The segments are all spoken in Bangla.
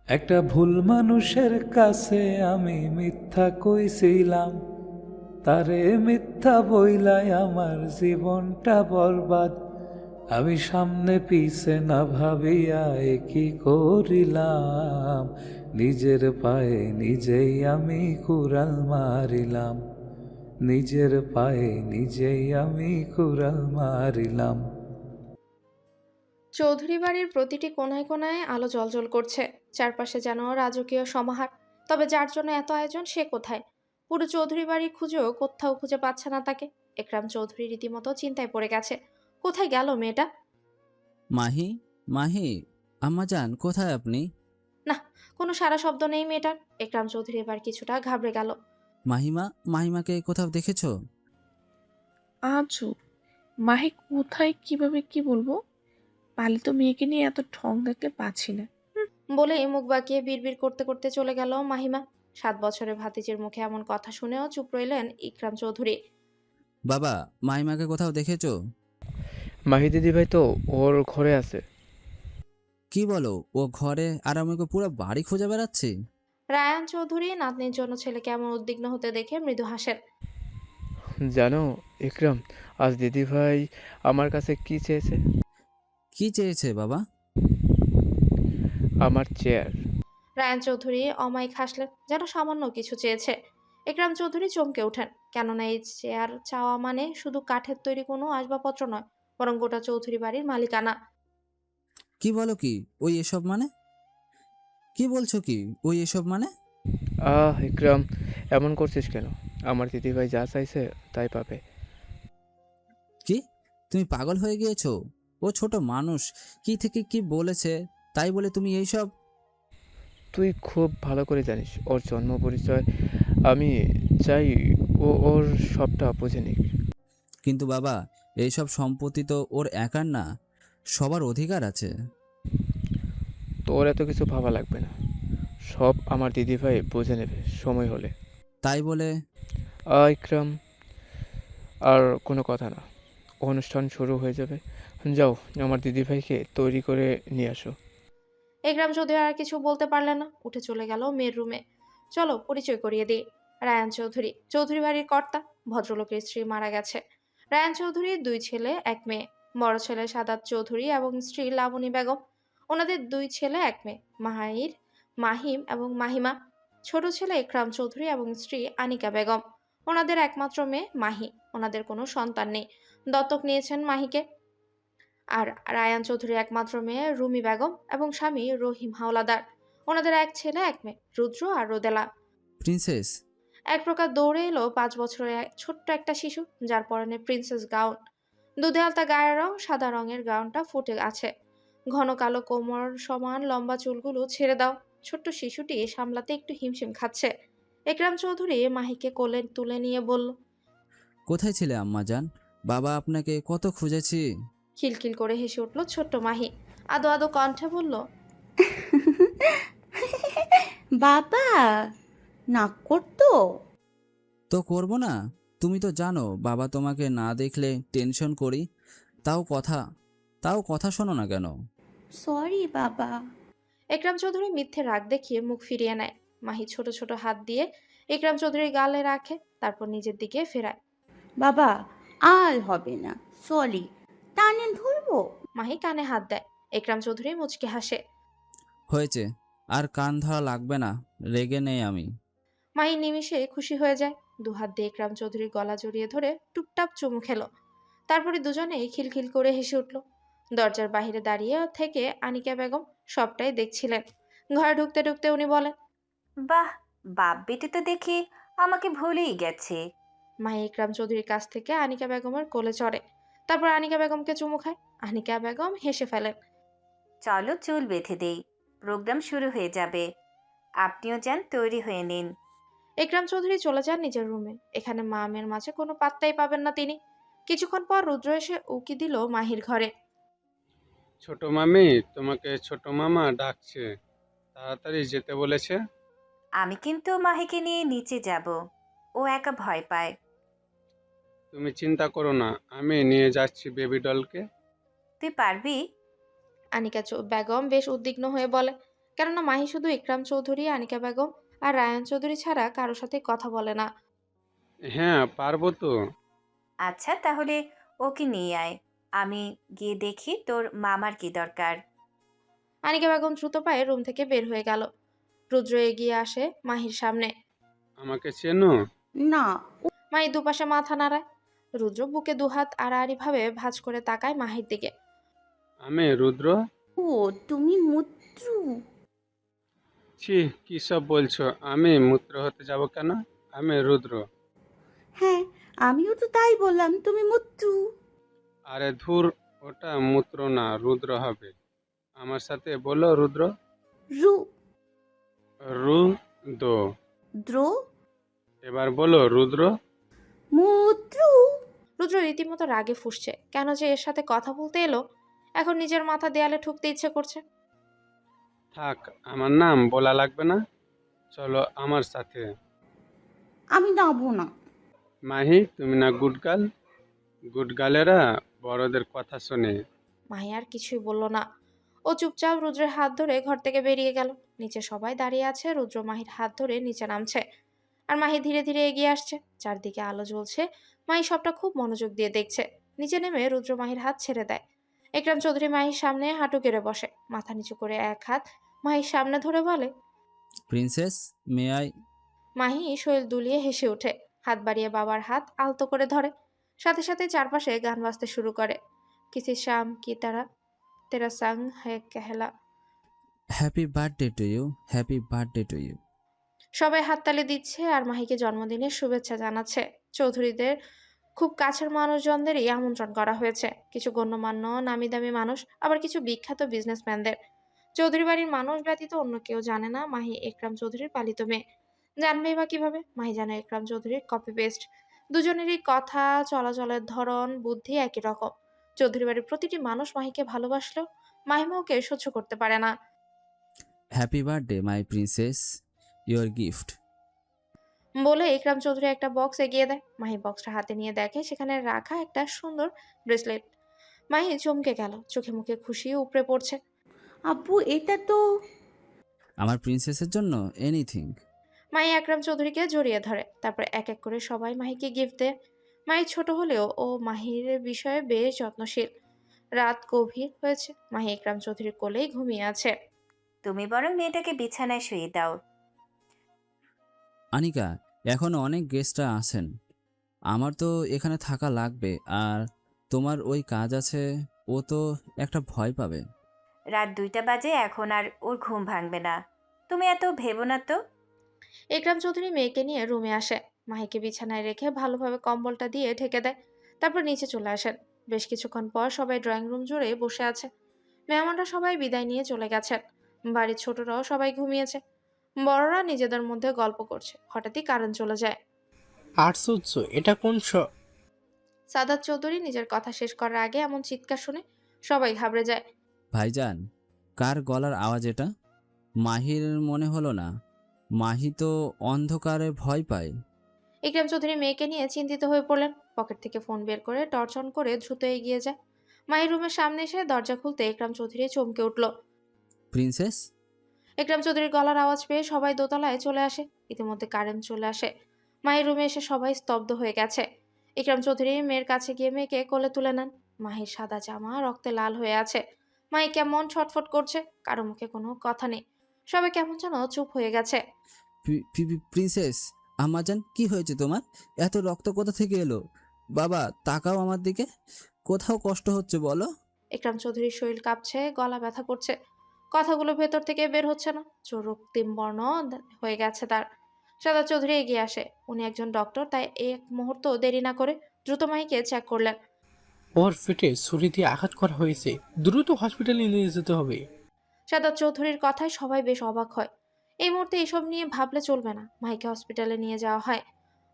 একটা ভুল মানুষের কাছে আমি মিথ্যা কইছিলাম, তারে মিথ্যা বইলাই আমার জীবনটা বরবাদ। আমি সামনে পিছে না ভাবিয়া কি করিলাম, নিজের পায়ে নিজেই আমি কুড়াল মারিলাম, নিজের পায়ে নিজেই আমি কুড়াল মারিলাম। চৌধুরী বাড়ির প্রতিটি কোণায় কোণায় আলো জ্বলজ্বল করছে, চারপাশে যেন রাজকীয় সমাহার। তবে যার জন্য এত আয়োজন সে কোথায়? পুরো চৌধুরী বাড়ি খুঁজেও কোথাও খুঁজে পাচ্ছে না তাকে। একরাম চৌধুরী রীতিমতো চিন্তায় পড়ে গেছে। কোথায় গেল মেয়েটা? মাহি, মাহি, আম্মাজান কোথায় আপনি? না, কোনো সারা শব্দ নেই মেয়েটার। একরাম চৌধুরী এবার কিছুটা ঘাবড়ে গেল। মাহিমা, মাহিমাকে কোথাও দেখেছো? আজব! মাহি কোথায়, কিভাবে, কি বলবো? পালিত মেয়েকে নিয়ে এত ঢং দেখলে পাচ্ছি না। বলেই মুখ বাঁকিয়ে বিড়বিড় করতে করতে চলে গেল মাহিমা। 7 বছরের ভাতিজির মুখে এমন কথা শুনেও চুপ রইলেন ইকরাম চৌধুরী। বাবা, মাহিমাকে কোথাও দেখেছো? মাহি দিদিভাই তো ওর ঘরে আছে। কি বলো, ও ঘরে আর আমাকে পুরো বাড়ি খুঁজে বেড়াচ্ছি? রায়ান চৌধুরী নাতনির জন্য ছেলেকে এমন উদ্বিগ্ন হতে দেখে মৃদু হাসেন। জানো ইকরাম, আজ দিদিভাই আমার কাছে কি চেয়েছে? কি চেয়েছে বাবা? আমার চেয়ার। রায়ান চৌধুরী অমায়িক হাসলেন, যেন সামান্য কিছু চেয়েছে। একরাম চৌধুরী চমকে ওঠেন, কেননা এই চেয়ার চাওয়া মানে শুধু কাঠের তৈরি কোনো আসবাবপত্র নয়, বরং গোটা চৌধুরী বাড়ির মালিকানা। কি বলো কি? ওই এসব মানে? কি বলছো কি ওই এসব মানে? ইকরাম, এমন করছিস কেন? আমার দিদিভাই যা চাইছে তাই পাবে। কি? তুমি পাগল হয়ে গিয়েছো? ও ছোট মানুষ, কি থেকে কি বলেছে, তাই বলে তুমি এইসব? তুই খুব ভালো করে জানিস ওর জন্ম পরিচয়। আমি চাই ও ওর সবটা বুঝে নিক। কিন্তু বাবা, এইসব সম্পত্তি তো ওর একার না, সবার অধিকার আছে। তোর এত কিছু ভাবা লাগবে না, সব আমার দিদিভাই বুঝে নেবে সময় হলে। তাই বলে? ইকরাম, আর কোনো কথা না, অনুষ্ঠান শুরু হয়ে যাবে। যাও, আমার দিদিভাইকে তৈরি করে নিয়ে আসো। একরাম চৌধুরী আর কিছু বলতে পারলেন না, উঠে চলে গেল মেয়ের রুমে। চলো পরিচয় করিয়ে দিই। রায়ান চৌধুরী, চৌধুরী বাড়ির কর্তা। ভদ্রলোকের স্ত্রী মারা গেছে। রায়ান চৌধুরীর 2 ছেলে 1 মেয়ে। বড় ছেলে সাদাত চৌধুরী এবং স্ত্রী লাবণী বেগম। ওনাদের 2 ছেলে 1 মেয়ে, মাহির, মাহিম এবং মাহিমা। ছোট ছেলে একরাম চৌধুরী এবং স্ত্রী আনিকা বেগম। ওনাদের একমাত্র মেয়ে মাহি। ওনাদের কোনো সন্তান নেই, দত্তক নিয়েছেন মাহিকে। আর রায়ান চৌধুরীর একমাত্র মেয়ে রুমি বেগম এবং স্বামী রহিম হাওলাদার। ওনাদের 1 ছেলে 1 মেয়ে, রুদ্র আর রোদেলা। প্রিন্সেস? এক প্রকার দৌড়ে এলো 5 বছরের ছোট্ট একটা শিশু, যার পরনে প্রিন্সেস গাউন। দুধে আলতা গায়ের রং, সাদা রঙের গাউনটা ফুটে আছে। ঘন কালো কোমর সমান লম্বা চুলগুলো ছেড়ে দাও। ছোট্ট শিশুটি সামলাতে একটু হিমশিম খাচ্ছে। একরাম চৌধুরী মাহিকে কোলে তুলে নিয়ে বলল। কোথায় ছিলে আম্মাজান? বাবা আপনাকে কত খুঁজেছি। খিলখিল করে হেসে উঠল ছোট্ট মাহি। আদো আদো কণ্ঠে বলল। বাবা, নাক করতো? তো করব না? তুমি তো জানো বাবা তোমাকে না দেখলে টেনশন করি। তাও কথা তাও কথা শোনো না কেন? সরি বাবা। একরাম চৌধুরী মিথ্যে রাগ দেখিয়ে মুখ ফিরিয়ে নেয়। মাহি ছোট ছোট হাত দিয়ে একরাম চৌধুরীর গালে রাখে, তারপর নিজের দিকে ফেরায়। বাবা, আর হবে না, সরি। টানে ধরবো? মাহি কানে হাত দেয়। একরাম চৌধুরী মুচকি হাসে। হয়েছে, আর কান ধরা লাগবে না, রেগে নেই আমি। মাহি নিমিষে খুশি হয়ে যায়। 2 হাত দিয়ে একরাম চৌধুরীর গলা জড়িয়ে ধরে টুপটাপ চুমু খেলো। তারপরে দুজনেই খিলখিল করে হেসে উঠল। দরজার বাইরে দাঁড়িয়ে থেকে আনিকা বেগম সবটাই দেখছিলেন। ঘরে ঢুকতে ঢুকতে উনি বলেন। বাহ, বাপ বেটি তো দেখি আমাকে ভুলেই গেছে। মাহি একরাম চৌধুরীর কাছ থেকে আনিকা বেগমের কোলে চড়ে, তারপর আনিকা বেগমকে চুমু খায়। আনিকা বেগম হেসে ফেলেন। চলো চুল বেঁধে দেই, প্রোগ্রাম শুরু হয়ে যাবে। আপনিও যান, তৈরি হয়ে নিন। একরাম চৌধুরী চলে যান নিজের রুমে। এখানে মা মেয়ের মাঝে কোনো পাত্তাই পাবেন না তিনি। কিছুক্ষণ পর রুদ্র এসে উকি দিল মাহির ঘরে। ছোট মামি, তোমাকে ছোট মামা ডাকছে, তাড়াতাড়ি যেতে বলেছে। আমি কিন্তু মাহিকে নিয়ে নিচে যাব, ও একা ভয় পায়। তুমি চিন্তা করো না, আমি নিয়ে যাচ্ছি বেবি ডলকে। তুই পারবি? আনিকা বেগম বেশ উদ্বিগ্ন হয়ে বলে। কেননা মাহি শুধু ইকরাম চৌধুরী, আনিকা বেগম আর রায়ান চৌধুরী ছাড়া কারোর সাথে কথা বলে না। হ্যাঁ, পারবো তো। আচ্ছা তাহলে ওকে নিয়ে আয়, আমি গিয়ে দেখি তোর মামার কি দরকার। আনিকা বেগম দ্রুত পায়ে রুম থেকে বের হয়ে গেল। রুদ্র এগিয়ে আসে মাহির সামনে। আমাকে চেনো? না। মাহি দুপাশে মাথা নাড়ায়। রুদ্র বুকে দুহাত আড়াআড়ি ভাবে ভাঁজ করে তাকায় মাহির দিকে। আমি রুদ্র? ও, তুমি মুত্রু? ছি, কি সব বলছো? আমি মূত্র হতে যাব কেন? আমি রুদ্র। হ্যাঁ, আমিও তো তাই বললাম, তুমি মুত্রু। আরে ধুর, ওটা মূত্র না, রুদ্র হবে। আমার সাথে বলো রুদ্র। রু রুদ্র। দ্র এবার বলো রুদ্র। মুত্রু। রুদ্র রীতিমতো রাগে ফুঁসছে। কেন যে এর সাথে কথা বলতে এলো, এখন নিজের মাথা দেয়ালে ঠুকতে ইচ্ছে করছে। থাক, আমার নাম বলা লাগবে না। চলো আমার সাথে। আমি নাবো না। মাহি, তুমি না গুড গার্ল? গুড গার্লেরা বড়দের কথা শোনে। মাহি আর কিছুই বলল না। ও চুপচাপ রুদ্রের হাত ধরে ঘর থেকে বেরিয়ে গেল। নিচে সবাই দাঁড়িয়ে আছে। রুদ্র মাহির হাত ধরে নিচে নামছে, আর মাহি ধীরে ধীরে এগিয়ে আসছে। চারদিকে আলো জ্বলছে। মাহি সবটা খুব মনোযোগ দিয়ে দেখছে। নিচে নেমে রুদ্র মাহির হাত ছেড়ে দেয়। একরাম চৌধুরী মাহির সামনে হাঁটু গেড়ে বসে, মাথা নিচু করে এক হাত মাহির সামনে ধরে বলে, প্রিন্সেস, মে আই? মাহি শৈল দুলিয়ে হেসে ওঠে, হাত বাড়িয়ে বাবার হাত আলতো করে ধরে। সাথে সাথে চারপাশে গান বাজতে শুরু করে। কিসি শাম কি তারা তেরা সাং হ্যাঁ কেহলা। Happy birthday to you, happy birthday to you. সবাই হাততালি দিচ্ছে আর মাহিকে জন্মদিনের শুভেচ্ছা জানাচ্ছে। চৌধুরীদের খুব কাছের মানুষজনদেরই আমন্ত্রণ করা হয়েছে, কিছু গণ্যমান্য নামি দামি মানুষ, আবার কিছু বিখ্যাত বিজনেসম্যানদের। চৌধুরী বাড়ির মানুষ ব্যতীত অন্য কেউ জানে না মাহি একরাম চৌধুরীর পালিত মেয়ে। জানবেই বা কিভাবে? মাহি জানে একরাম চৌধুরীর কপি পেস্ট। দুজনেরই কথা, চলাচলের ধরন, বুদ্ধি একই রকম। চৌধুরী বাড়ির প্রতিটি মানুষ মাহিকে ভালোবাসলেও মাহিমা ওকে সহ্য করতে পারে না। Happy birthday my princess, your gift. বলে ইকরাম চৌধুরী একটা বক্স এগিয়ে দেয়। মাহি বক্সটা হাতে নিয়ে দেখে সেখানে রাখা একটা সুন্দর ব্রেসলেট। মাহি চমকে গেল, চোখে মুখে খুশি উপড়ে পড়ছে। আব্বু, এটা তো। আমার প্রিন্সেসের জন্য এনিথিং। মাহি একরাম চৌধুরীকে জড়িয়ে ধরে, তারপর এক এক করে সবাই মাহিকে গিফট দেয়। মাহি ছোট হলেও ও মাহির বিষয়ে বেশ যত্নশীল। রাত গভীর হয়েছে, মাহি একরাম চৌধুরীর কোলেই ঘুমিয়ে আছে। তুমি বরং মেয়েটাকে বিছানায় শুয়ে দাও। আনিকা, এখনো অনেক গেস্টরা আছেন, আমার তো এখানে থাকা লাগবে। আর তোমার ওই কাজ আছে, ও তো একটা ভয় পাবে। রাত 2টা বাজে, এখন আর ওর ঘুম ভাঙবে না। তুমি এত ভেবো না তো। একরাম চৌধুরী মেয়েকে নিয়ে রুমে আসে। মাহিকে বিছানায় রেখে ভালোভাবে কম্বলটা দিয়ে ঢেকে দেয়। তারপর নিচে চলে আসেন। বেশ কিছুক্ষণ পর সবাই ড্রয়িং রুম জুড়ে বসে আছে। মেহমানরা সবাই বিদায় নিয়ে চলে গেছেন। বাড়ির ছোটরাও সবাই ঘুমিয়েছে। বড়রা নিজেদের মধ্যে গল্প করছে। হঠাৎই কারেন্ট চলে যায়। আশ্চর্য, এটা কোন সাদাত চৌধুরী নিজের কথা শেষ করার আগে এমন চিৎকার শুনে সবাই ঘাবড়ে যায়। ভাইজান, কার গলার আওয়াজ এটা? মাহির মনে হলো না? মাহি তো অন্ধকারে ভয় পায়। ইকরাম চৌধুরী মেয়েকে নিয়ে চিন্তিত হয়ে পড়লেন। পকেট থেকে ফোন বের করে টর্চ অন করে দ্রুত এগিয়ে যায়। মায়ের রুমের সামনে এসে দরজা খুলতে ইকরাম চৌধুরী চমকে উঠল। প্রিন্সেস? একরাম চৌধুরীর গলার আওয়াজ পেয়ে সবাই দোতলায় চলে আসে। ইতিমধ্যে কারেন্ট চলে আসে। মায়ের রুমে এসে সবাই স্তব্ধ হয়ে গেছে। একরাম চৌধুরী মেয়ের কাছে গিয়ে মেয়েকে কোলে তুলে নেন। মাহির সাদা জামা রক্তে লাল হয়ে আছে। মাহি কেমন ছটফট করছে, কারো মুখে কোনো কথা নেই। সবাই কেমন যেন চুপ হয়ে গেছে। প্রিন্সেস, আমাজান, কি হয়েছে তোমার? এত রক্ত কোথা থেকে এলো? বাবা, তাকাও আমার দিকে, কোথাও কষ্ট হচ্ছে বলো? একরাম চৌধুরীর শরীর কাঁপছে, গলা ব্যথা করছে, কথাগুলো ভেতর থেকে বের হচ্ছে না। চোখ রক্তিম বর্ণ হয়ে গেছে তার। সাদা চৌধুরী এগিয়ে আসে। উনি একজন ডক্টর, তাই এক মুহূর্ত দেরি না করে দ্রুত মাহিকে চেক করলেন। ওর পেটে ছুরি দিয়ে আঘাত করা হয়েছে, দ্রুত হসপিটালে নিয়ে যেতে হবে। সাদা চৌধুরীর কথায় সবাই বেশ অবাক হয়। এই মুহূর্তে এসব নিয়ে ভাবলে চলবে না। মাহিকে হসপিটালে নিয়ে যাওয়া হয়।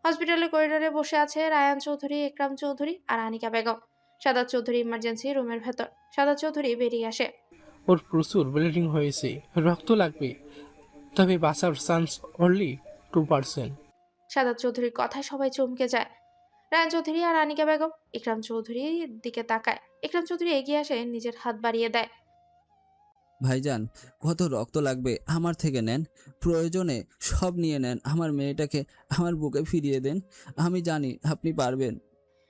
হসপিটালের করিডোরে বসে আছে রায়ান চৌধুরী, একরাম চৌধুরী আর আনিকা বেগম। সাদা চৌধুরী ইমার্জেন্সি রুমের ভেতর। সাদা চৌধুরী বেরিয়ে আসে। ওর প্রচুর ব্লিডিং হয়েছে, রক্ত লাগবে, তবে বাঁচার চান্স অনলি 2%। সাদা চৌধুরীর কথায় সবাই চমকে যায়। রায়ান চৌধুরী আর আনিকা বেগম ইকরাম চৌধুরীর দিকে তাকায়। ইকরাম চৌধুরী এগিয়ে আসে, নিজের হাত বাড়িয়ে দেয়। ভাইজান, কত রক্ত লাগবে আমার থেকে নেন, প্রয়োজনে সব নিয়ে নেন, আমার মেয়েটাকে আমার বুকে ফিরিয়ে দেন, আমি জানি আপনি পারবেন।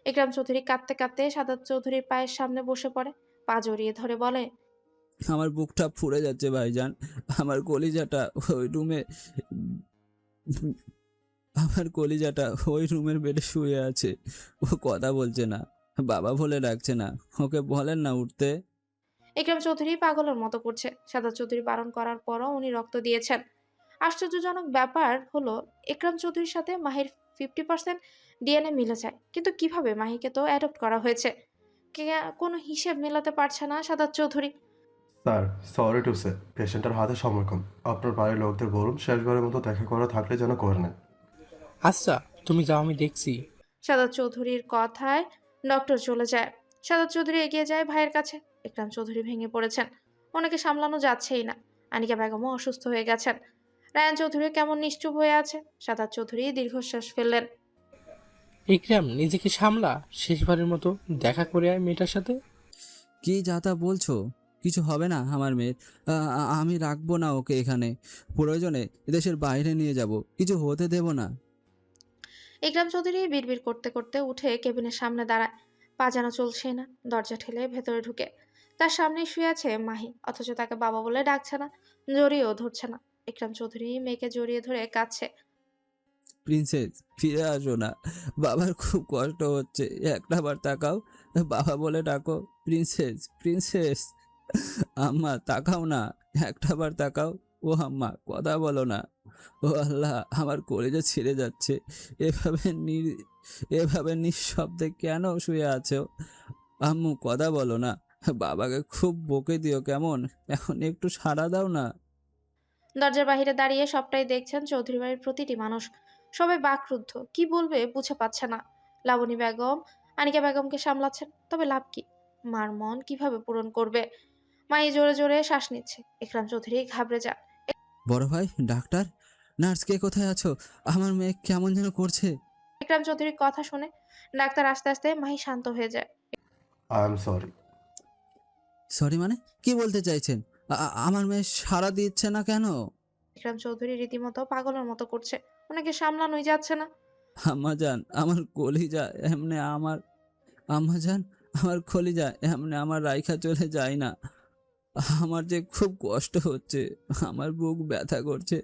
ইকরাম চৌধুরী কাঁদতে কাঁদতে সাদাত চৌধুরীর পায়ের সামনে বসে পড়ে, পা জড়িয়ে ধরে বলে, আমার বুকটা ফুলে যাচ্ছে ভাইজান, আমার কলিজাটা ওই রুমে আমার কলিজাটা ওই রুমের বেডে শুয়ে আছে, ও কথা বলছে না, বাবা বলে ডাকছে না, ওকে বলেন না উঠতে। ইকরাম চৌধুরী পাগলের মতো করছে। সাদাত চৌধুরী বারণ করার পরও উনি রক্ত দিয়েছেন। আশ্চর্যজনক ব্যাপার হলো, ইকরাম চৌধুরীর সাথে মাহির 50% ডিএনএ মিলে যায়, কিন্তু কিভাবে? মাহিকে তো অ্যাডপ্ট করা হয়েছে। কোনো হিসেব মেলাতে পারছে না Sadat Chowdhury. Sir, sorry to say, পেশেন্টের হাতে সময় কম। আপনার বাড়ির লোকদের বলুন শেষবারের মতো দেখা করা থাকলে যেন করে নেন। আচ্ছা, তুমি যাও, আমি দেখছি। সাদাত চৌধুরীর কথায় ডক্টর চলে যায়। সাদাত চৌধুরী এগিয়ে যায় ভাইয়ের কাছে। ইকরাম চৌধুরী ভেঙে পড়েছেন, ওনাকে সামলানো যাচ্ছেই না। আনিকা বেগমও অসুস্থ হয়ে গেছেন। রায়ান চৌধুরী কেমন নিশ্চুপ হয়ে আছে। সাদাত চৌধুরী দীর্ঘশ্বাস ফেললেন। ইকরাম, নিজেকে সামলা, শেষবারের মতো দেখা করে আয় মেয়েটার সাথে। কি যা তা বলছো? কিছু হবে না আমার মেয়ের, আমি রাখবো না ওকে এখানে, প্রয়োজনে দেশের বাইরে নিয়ে যাব, কিছু হতে দেব না। ইকরাম চৌধুরী বিড়বিড় করতে করতে উঠে কেবিনের সামনে দাঁড়ায়। পা যেন চলছে না, দরজা ঠেলে ভেতরে ঢুকে। তার সামনেই শুয়ে আছে মাহি, অথচ তাকে বাবা বলে ডাকছে না, জড়িয়েও ধরছে না। ইকরাম চৌধুরী মেয়েকে জড়িয়ে ধরে কাঁদছে। প্রিন্সেস, ফিরে আসো না, বাবার খুব কষ্ট হচ্ছে, একটা বার তাকাও, বাবা বলে ডাকো, প্রিন্সেস, প্রিন্সেস। আম্মা তাকাও না, একটা বার তাকাও, ও আম্মা কথা বলো না, ও আল্লাহ, আমার কলেজে ছিঁড়ে যাচ্ছে, এভাবে এভাবে নিঃশব্দে কেন শুয়ে আছো? আম্মু কথা বলো না, বাবাকে খুব বকে দিও কেমন, এখন একটু সাড়া দাও না। দরজার বাহিরে দাঁড়িয়ে সবটাই দেখছেন চৌধুরী বাড়ির প্রতিটি মানুষ। সবাই বাকরুদ্ধ, কি বলবে বুঝে পাচ্ছে না। লাবণী বেগম আনিকা বেগমকে সামলাচ্ছেন, তবে লাভ কি? মার মন কিভাবে পূরণ করবে? মাই জোরে জোরে শ্বাস নিচ্ছে। ইকরাম চৌধুরী ঘাবড়ে যান। বড় ভাই, ডাক্তার, নার্স, কে কোথায় আছো? আমার মেয়ে কেমন যেন করছে। ইকরাম চৌধুরীর কথা শুনে ডাক্তার আস্তে আস্তে মাহি শান্ত হয়ে যায়। I am sorry. সরি মানে কি বলতে চাইছেন? আমার মেয়ে সাড়া দিচ্ছে না কেন? ইকরাম চৌধুরী রীতিমতো পাগলের মতো করছে, ওনাকে সামলানোই যাচ্ছে না। আম্মা জান, আমার কলিজা এমনি আমার, আম্মা জান, আমার কলিজা এমনি আমার রাইখা চলে যায় না, আমার যে খুব কষ্ট হচ্ছে, আমার বুক ব্যথা করছে,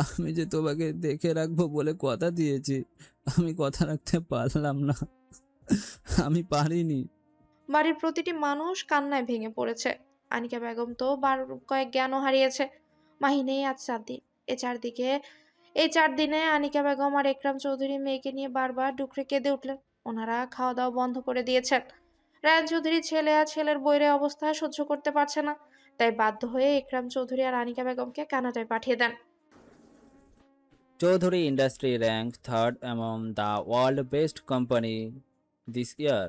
আমি যে তোমাকে দেখে রাখবো বলে কথা দিয়েছি, আমি কথা রাখতে পারলাম না, আমি পারিনি। বাড়ির প্রতিটি মানুষ কান্নায় ভেঙে পড়েছে। আনিকা বেগম তো বার কয়েক জ্ঞানও হারিয়েছে। মাহি নেই আজ 4 দিন। এই 4 দিনে আনিকা বেগম আর একরাম চৌধুরী মেয়েকে নিয়ে বারবার ডুকরে কেঁদে উঠলেন। ওনারা খাওয়া দাওয়া বন্ধ করে দিয়েছেন। রায়ান চৌধুরী ছেলে আর ছেলের বৈরে অবস্থা সহ্য করতে পারছে না, তাই বাধ্য হয়ে একরাম চৌধুরী আর আনিকা বেগমকে কানাডায় পাঠিয়ে দেন। Chaudhary Industry ranked third among the world best company this year.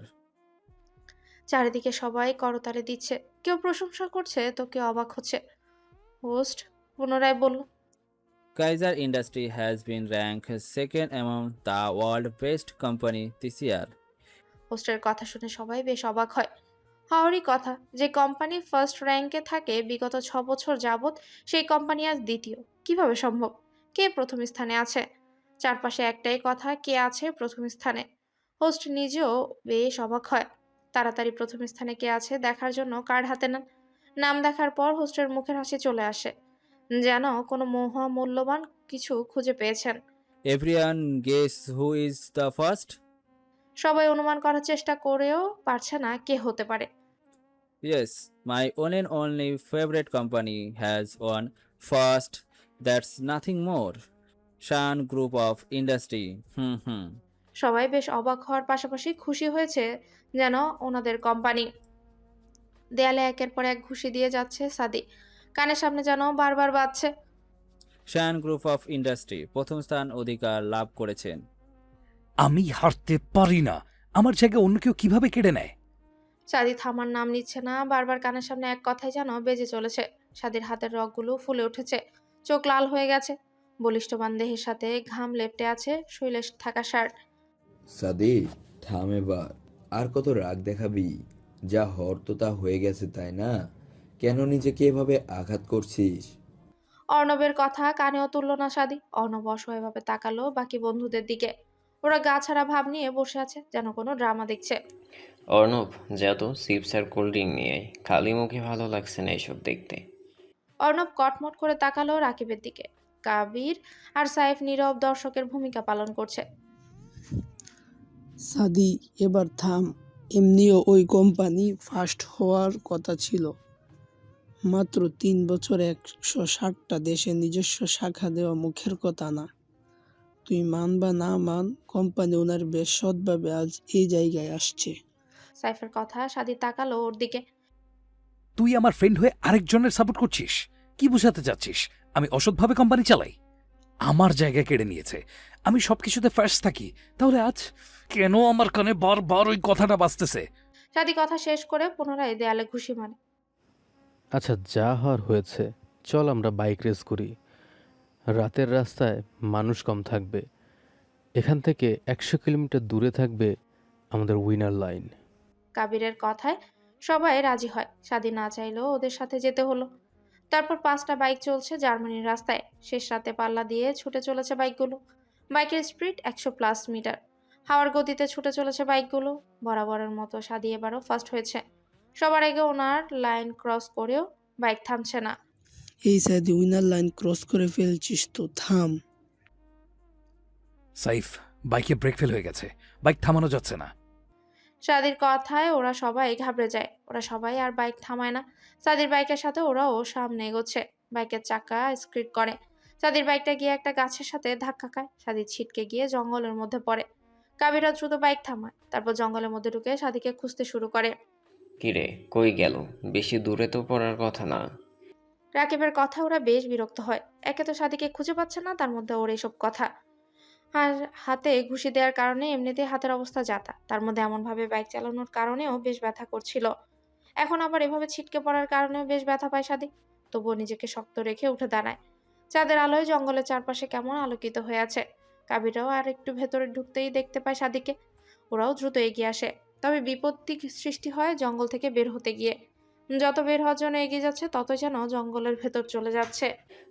চারিদিকে সবাই করতালি দিচ্ছে, কেউ প্রশংসা করছে তো কেউ অবাক হচ্ছে। হোস্ট পুনরায় বলল, Kaiser Industry has been ranked second among the world best company this year. হোস্টের কথা শুনে সবাই বেশ অবাক হয়। হওয়ারই কথা, যে কোম্পানি ফার্স্ট র্যাঙ্কে থাকে বিগত 6 বছর যাবৎ, সেই কোম্পানি আজ দ্বিতীয়। কিভাবে সম্ভব? কে প্রথম স্থানে আছে? চারপাশে একটাই কথা, কে আছে প্রথম স্থানে? হোস্ট নিজেও বেশ অবাক হয়। তাড়াতাড়ি প্রথম স্থানে কে আছে দেখার জন্য কার্ড হাতে নেন। নাম দেখার পর হোস্টের মুখের হাসি চলে আসে, যেন কোনো মূল্যবান কিছু খুঁজে পেয়েছেন। Everyone guess who is the first? সবাই অনুমান করার চেষ্টা করেও পারছে না কে হতে পারে। Yes, my one and only favorite company has won first. That's nothing more. Shan Group of Industry. সবাই বেশ অবাক হওয়ার পাশাপাশি খুশি হয়েছে, যেন ওনাদের কোম্পানি। দেয়ালে একের পর এক ঘুষি দিয়ে যাচ্ছে সাদি, কানের সামনে যেন বারবার বাজছে। Shan Group of Industry প্রথম স্থান অধিকার লাভ করেছেন। আমি হারতে পারি না, আমার জায়গায় অন্য কেউ কিভাবে কেড়ে নেয়? সাদি থামার নাম নিচ্ছে না, বারবার কানের সামনে এক কথাই যেন বেজে চলেছে। সাদির হাতের রগগুলো ফুলে উঠেছে, চোখ লাল হয়ে গেছে। বলিষ্ঠবান দেহের সাথে ঘাম লেপটে আছে শৈলে থাকা শার্ট। সাদি, থাম এবার, আর কত রাগ দেখাবি? যা হওয়ার তো তা হয়ে গেছে, তাই না? কেন নিজেকে এভাবে আঘাত করছিস? অর্ণবের কথা কানেও তুলল না সাদি। অর্ণব অসহায়ভাবে তাকালো বাকি বন্ধুদের দিকে। ওরা গা ছাড়া ভাব নিয়ে বসে আছে, যেন কোনো ড্রামা দেখছে। অর্ণব, যা তো চিপস আর কোল্ড ড্রিঙ্ক নিয়ে আয়। খালি মুখে ভালো লাগছে না এসব দেখতে। অর্ণব কটমট করে তাকালো রাকিবের দিকে। কাবির আর সাইফ নীরব দর্শকের ভূমিকা পালন করছে। সাদি, এবার থাম। এমনিও ওই কোম্পানি ফার্স্ট হওয়ার কথা ছিল। মাত্র 3 বছর 160টা দেশে নিজস্ব শাখা দেওয়া মুখের কথা না। তুই মান বা না মান, কোম্পানি ওনার বেশ সৎভাবে আজ এই জায়গায় আসছে। সাইফের কথা সাদি তাকালো ওর দিকে। তুই আমার ফ্রেন্ড হয়ে আরেকজনের সাপোর্ট করছিস? কি বোঝাতে চাচ্ছিস আমি অসৎভাবে কোম্পানি চালাই? আমার জায়গা কেড়ে নিয়েছে, আমি সবকিছুতে ফার্স্ট থাকি, তাহলে আজ কেন আমার কানে বারবার ওই কথাটা বাজতেছে? সাদি কথা শেষ করে পুনরায় দেয়ালে ঘুষি মারে। আচ্ছা, যা হওয়ার হয়েছে, চল আমরা বাইক রেস করি। রাতের রাস্তায় মানুষ কম থাকবে। এখান থেকে 100 কিলোমিটার দূরে থাকবে আমাদের উইনার লাইন। কাবিরের কথায় সবাই রাজি হয়। সাদি না চাইলেও ওদের সাথে যেতে হলো। তারপর 5টা বাইক চলছে জার্মানির রাস্তায়। শেষ রাতে পাল্লা দিয়ে ছুটে চলেছে বাইকগুলো। বাইকের স্পিড 100+ মিটার। হাওয়ার গতিতে ছুটে চলেছে বাইকগুলো। বরাবরের মতো সাদি এবারও ফার্স্ট হয়েছে। সবার আগে ওনার লাইন ক্রস করেও বাইক থামছে না। এই সাদি, উইনার লাইন ক্রস করে ফেলছিস তো, থাম। সাইফ, বাইকে ব্রেক ফেল হয়ে গেছে, বাইক থামানো যাচ্ছে না। সাদির কথায় ওরা সবাই ঘাবড়ে যায়। ওরা সবাই আর বাইক থামায় না। সাদির বাইকের সাথে ওরাও সামনে এগোচ্ছে। বাইকের চাকা স্কিড করে। সাদির বাইকটা গিয়ে একটা গাছের সাথে ধাক্কা খায়। সাদি ছিটকে গিয়ে জঙ্গলের মধ্যে পড়ে। কাবিরা দ্রুত বাইক থামায়। তারপর জঙ্গলের মধ্যে ঢুকে সাদিকে খুঁজতে শুরু করে। কিরে, কই গেল? বেশি দূরে তো পড়ার কথা না। রাকিবের কথা ওরা বেশ বিরক্ত হয়। একে তো সাদিকে খুঁজে পাচ্ছে না, তার মধ্যে ওর এসব কথা। আর হাতে ঘুষি দেওয়ার কারণে এমনিতেই হাতের অবস্থা যাতা, তার মধ্যে এমনভাবে বাইক চালানোর কারণেও বেশ ব্যথা করছিল। এখন আবার এভাবে ছিটকে পড়ার কারণেও বেশ ব্যথা পায় সাদি। তবুও নিজেকে শক্ত রেখে উঠে দাঁড়ায়। চাঁদের আলোয় জঙ্গলের চারপাশে কেমন আলোকিত হয়ে আছে। কাবিরাও আর একটু ভেতরে ঢুকতেই দেখতে পায় সাদিকে। ওরাও দ্রুত এগিয়ে আসে। তবে বিপত্তি সৃষ্টি হয় জঙ্গল থেকে বের হতে গিয়ে। যত বের হওয়ার জন্য এগিয়ে যাচ্ছে তত যেন জঙ্গলের ভেতর চলে যাচ্ছে।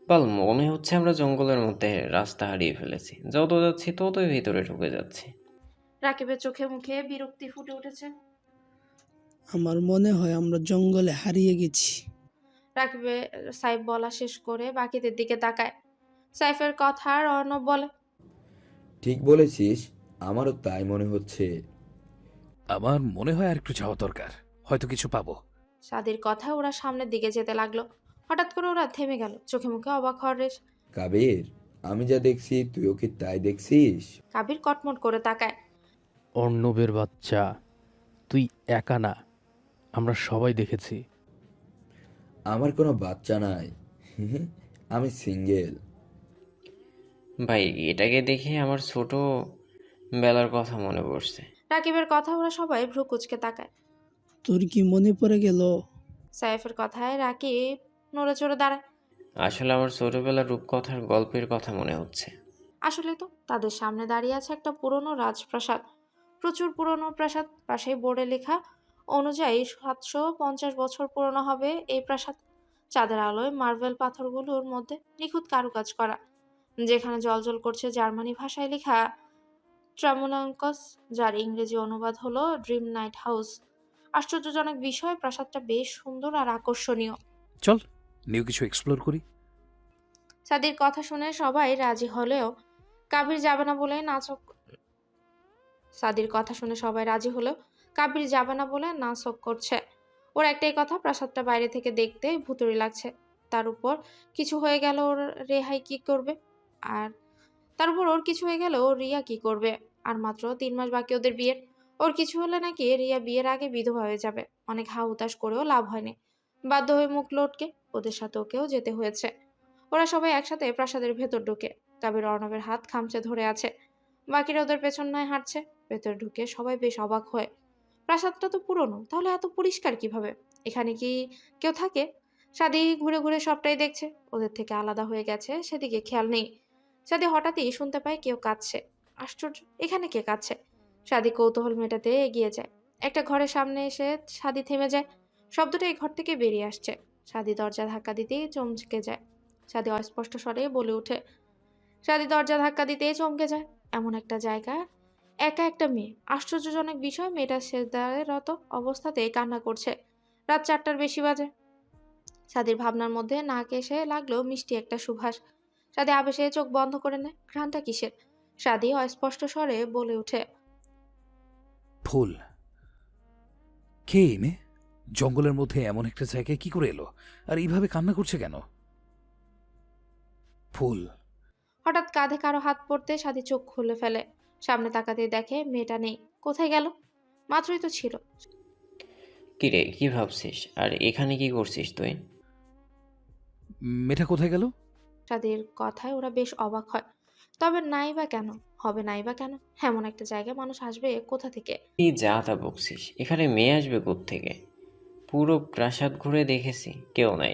পাল, মনে হচ্ছে আমরা জঙ্গলের মধ্যে রাস্তা হারিয়ে ফেলেছি। যত যাচ্ছি ততই ভিতরে ঢুকে যাচ্ছি। রাকিবের চোখে মুখে বিরক্তি ফুটে উঠেছে। আমার মনে হয় আমরা জঙ্গলে হারিয়ে গেছি। রাকিবে সাইফ বলা শেষ করে বাকিদের দিকে তাকায়। সাইফের কথা আর অর্ণব বলে, ঠিক বলেছিস, আমারও তাই মনে হচ্ছে। আমার মনে হয় আর একটু যাওয়া দরকার, হয়তো কিছু পাবো। সাদির কথা ওরা সামনের দিকে যেতে লাগলো। হঠাৎ করে ওরা থেমে গেল। চোখে মুখে অবাক হওয়ার রেশ। কাবির, আমি যা দেখছি তুইও কি তাই দেখছিস? কাবির কটমট করে তাকায়। অর্ণবের বাচ্চা, তুই একা না, আমরা সবাই দেখেছি। আমার কোনো বাচ্চা নাই, আমি সিঙ্গেল। ভাই, এটাকে দেখে আমার ছোট বেলার কথা মনে পড়ছে। রাকিবের কথা ওরা সবাই ভ্রু কুচকে তাকায়। তোর কি মনে পড়ে গেল? সাইফের কথায় রাকিব নড়ে চড়ে দাঁড়ায়। আসলে আমার ছোটবেলার রূপকথার গল্পের কথা মনে হচ্ছে। আসলে তো তাদের সামনে দাঁড়িয়ে আছে একটা পুরনো রাজপ্রাসাদ। প্রচুর পুরনো প্রাসাদ। পাশেই বোর্ডে লেখা অনুযায়ী 750 বছর পুরনো হবে এই প্রাসাদ। চাঁদের আলোয় মার্বেল পাথরগুলোর মধ্যে নিখুঁত কারুকাজ করা। যেখানে জ্বলজ্বল করছে জার্মানি ভাষায় লেখা ট্রামুলাঙ্কস, যার ইংরেজি অনুবাদ হলো ড্রিম নাইট হাউস। আশ্চর্যজনক বিষয়, প্রাসাদটা বেশ সুন্দর আর আকর্ষণীয়। চল নিউ কিছু এক্সপ্লোর করি। সাদির কথা শুনে সবাই রাজি হলেও কাবির যাবে না বলে নাচক সাদির কথা শুনে সবাই রাজি হলেও কাবির যাবে না বলে নাচক করছে। ওর একটাই কথা, প্রাসাদটা বাইরে থেকে দেখতে ভুতুড়ে লাগছে। তার উপর কিছু হয়ে গেল ওর রেহাই কি করবে? আর তার উপর ওর কিছু হয়ে গেল রিয়া কি করবে? আর মাত্র 3 মাস বাকি ওদের বিয়ের। ওর কিছু হলে নাকি রিয়া বিয়ের আগে বিধবা হয়ে যাবে। অনেক হা হুতাশ করেও লাভ হয়নি। বাধ্য হয়ে মুখ লটকে ওদের সাথে ওকেও যেতে হয়েছে। ওরা সবাই একসাথে প্রাসাদের ভেতর ঢুকে। কাবির অর্ণবের হাত খামচে ধরে আছে। বাকিরা ওদের পেছন নয় হাঁটছে। ভেতর ঢুকে সবাই বেশ অবাক হয়। প্রাসাদটা তো পুরনো, তাহলে এত পরিষ্কার কিভাবে? এখানে কি কেউ থাকে? সাদি ঘুরে ঘুরে সবটাই দেখছে। ওদের থেকে আলাদা হয়ে গেছে সেদিকে খেয়াল নেই। সাদি হঠাৎই শুনতে পায় কেউ কাঁদছে। আশ্চর্য, এখানে কে কাঁদছে? সাদি কৌতূহল মেটাতে এগিয়ে যায়। একটা ঘরের সামনে এসে সাদি থেমে যায়। শব্দটা এই ঘর থেকে বেরিয়ে আসছে। সাদি দরজা ধাক্কা দিতেই চমকে যায়। সাদি অস্পষ্ট স্বরে বলে ওঠে। সাদি দরজা ধাক্কা দিতেই চমকে যায়। এমন একটা জায়গা, একা একটা মেয়ে। আশ্চর্যজনক বিষয়, মেয়েটা সেজদারত অবস্থাতে কান্না করছে। রাত 4টার বেশি বাজে। সাদির ভাবনার মধ্যে নাকে এসে লাগলো মিষ্টি একটা সুবাস। সাদি আবেশে চোখ বন্ধ করে নেয়। ঘ্রাণটা কিসের? সাদি অস্পষ্ট স্বরে বলে ওঠে। ফুল। কে এই মেয়ে? জঙ্গলের মধ্যে এমন একটা জায়গায় কি করে এলো? আর এইভাবে কান্না করছে কেন? ফুল। হঠাৎ কাঁধে কারো হাত পড়তে সাদি চোখ খুলে ফেলে। সামনে তাকাতেই দেখে মেয়েটা নেই। কোথায় গেল? মাত্রই তো ছিল। কিরে, কি ভাবছিস? আর এখানে কি করছিস তুই? মেয়েটা কোথায় গেল? সাদির কথায় ওরা বেশ অবাক হয়। তবে নাই বা কেন হবে? নাই বা কেন? এমন একটা জায়গায় মানুষ আসবে কোথা থেকে? কি যা তা বকছিস? এখানে মেয়ে আসবে থেকে? পুরো প্রাসাদ ঘুরে দেখেছি, কেউ নাই।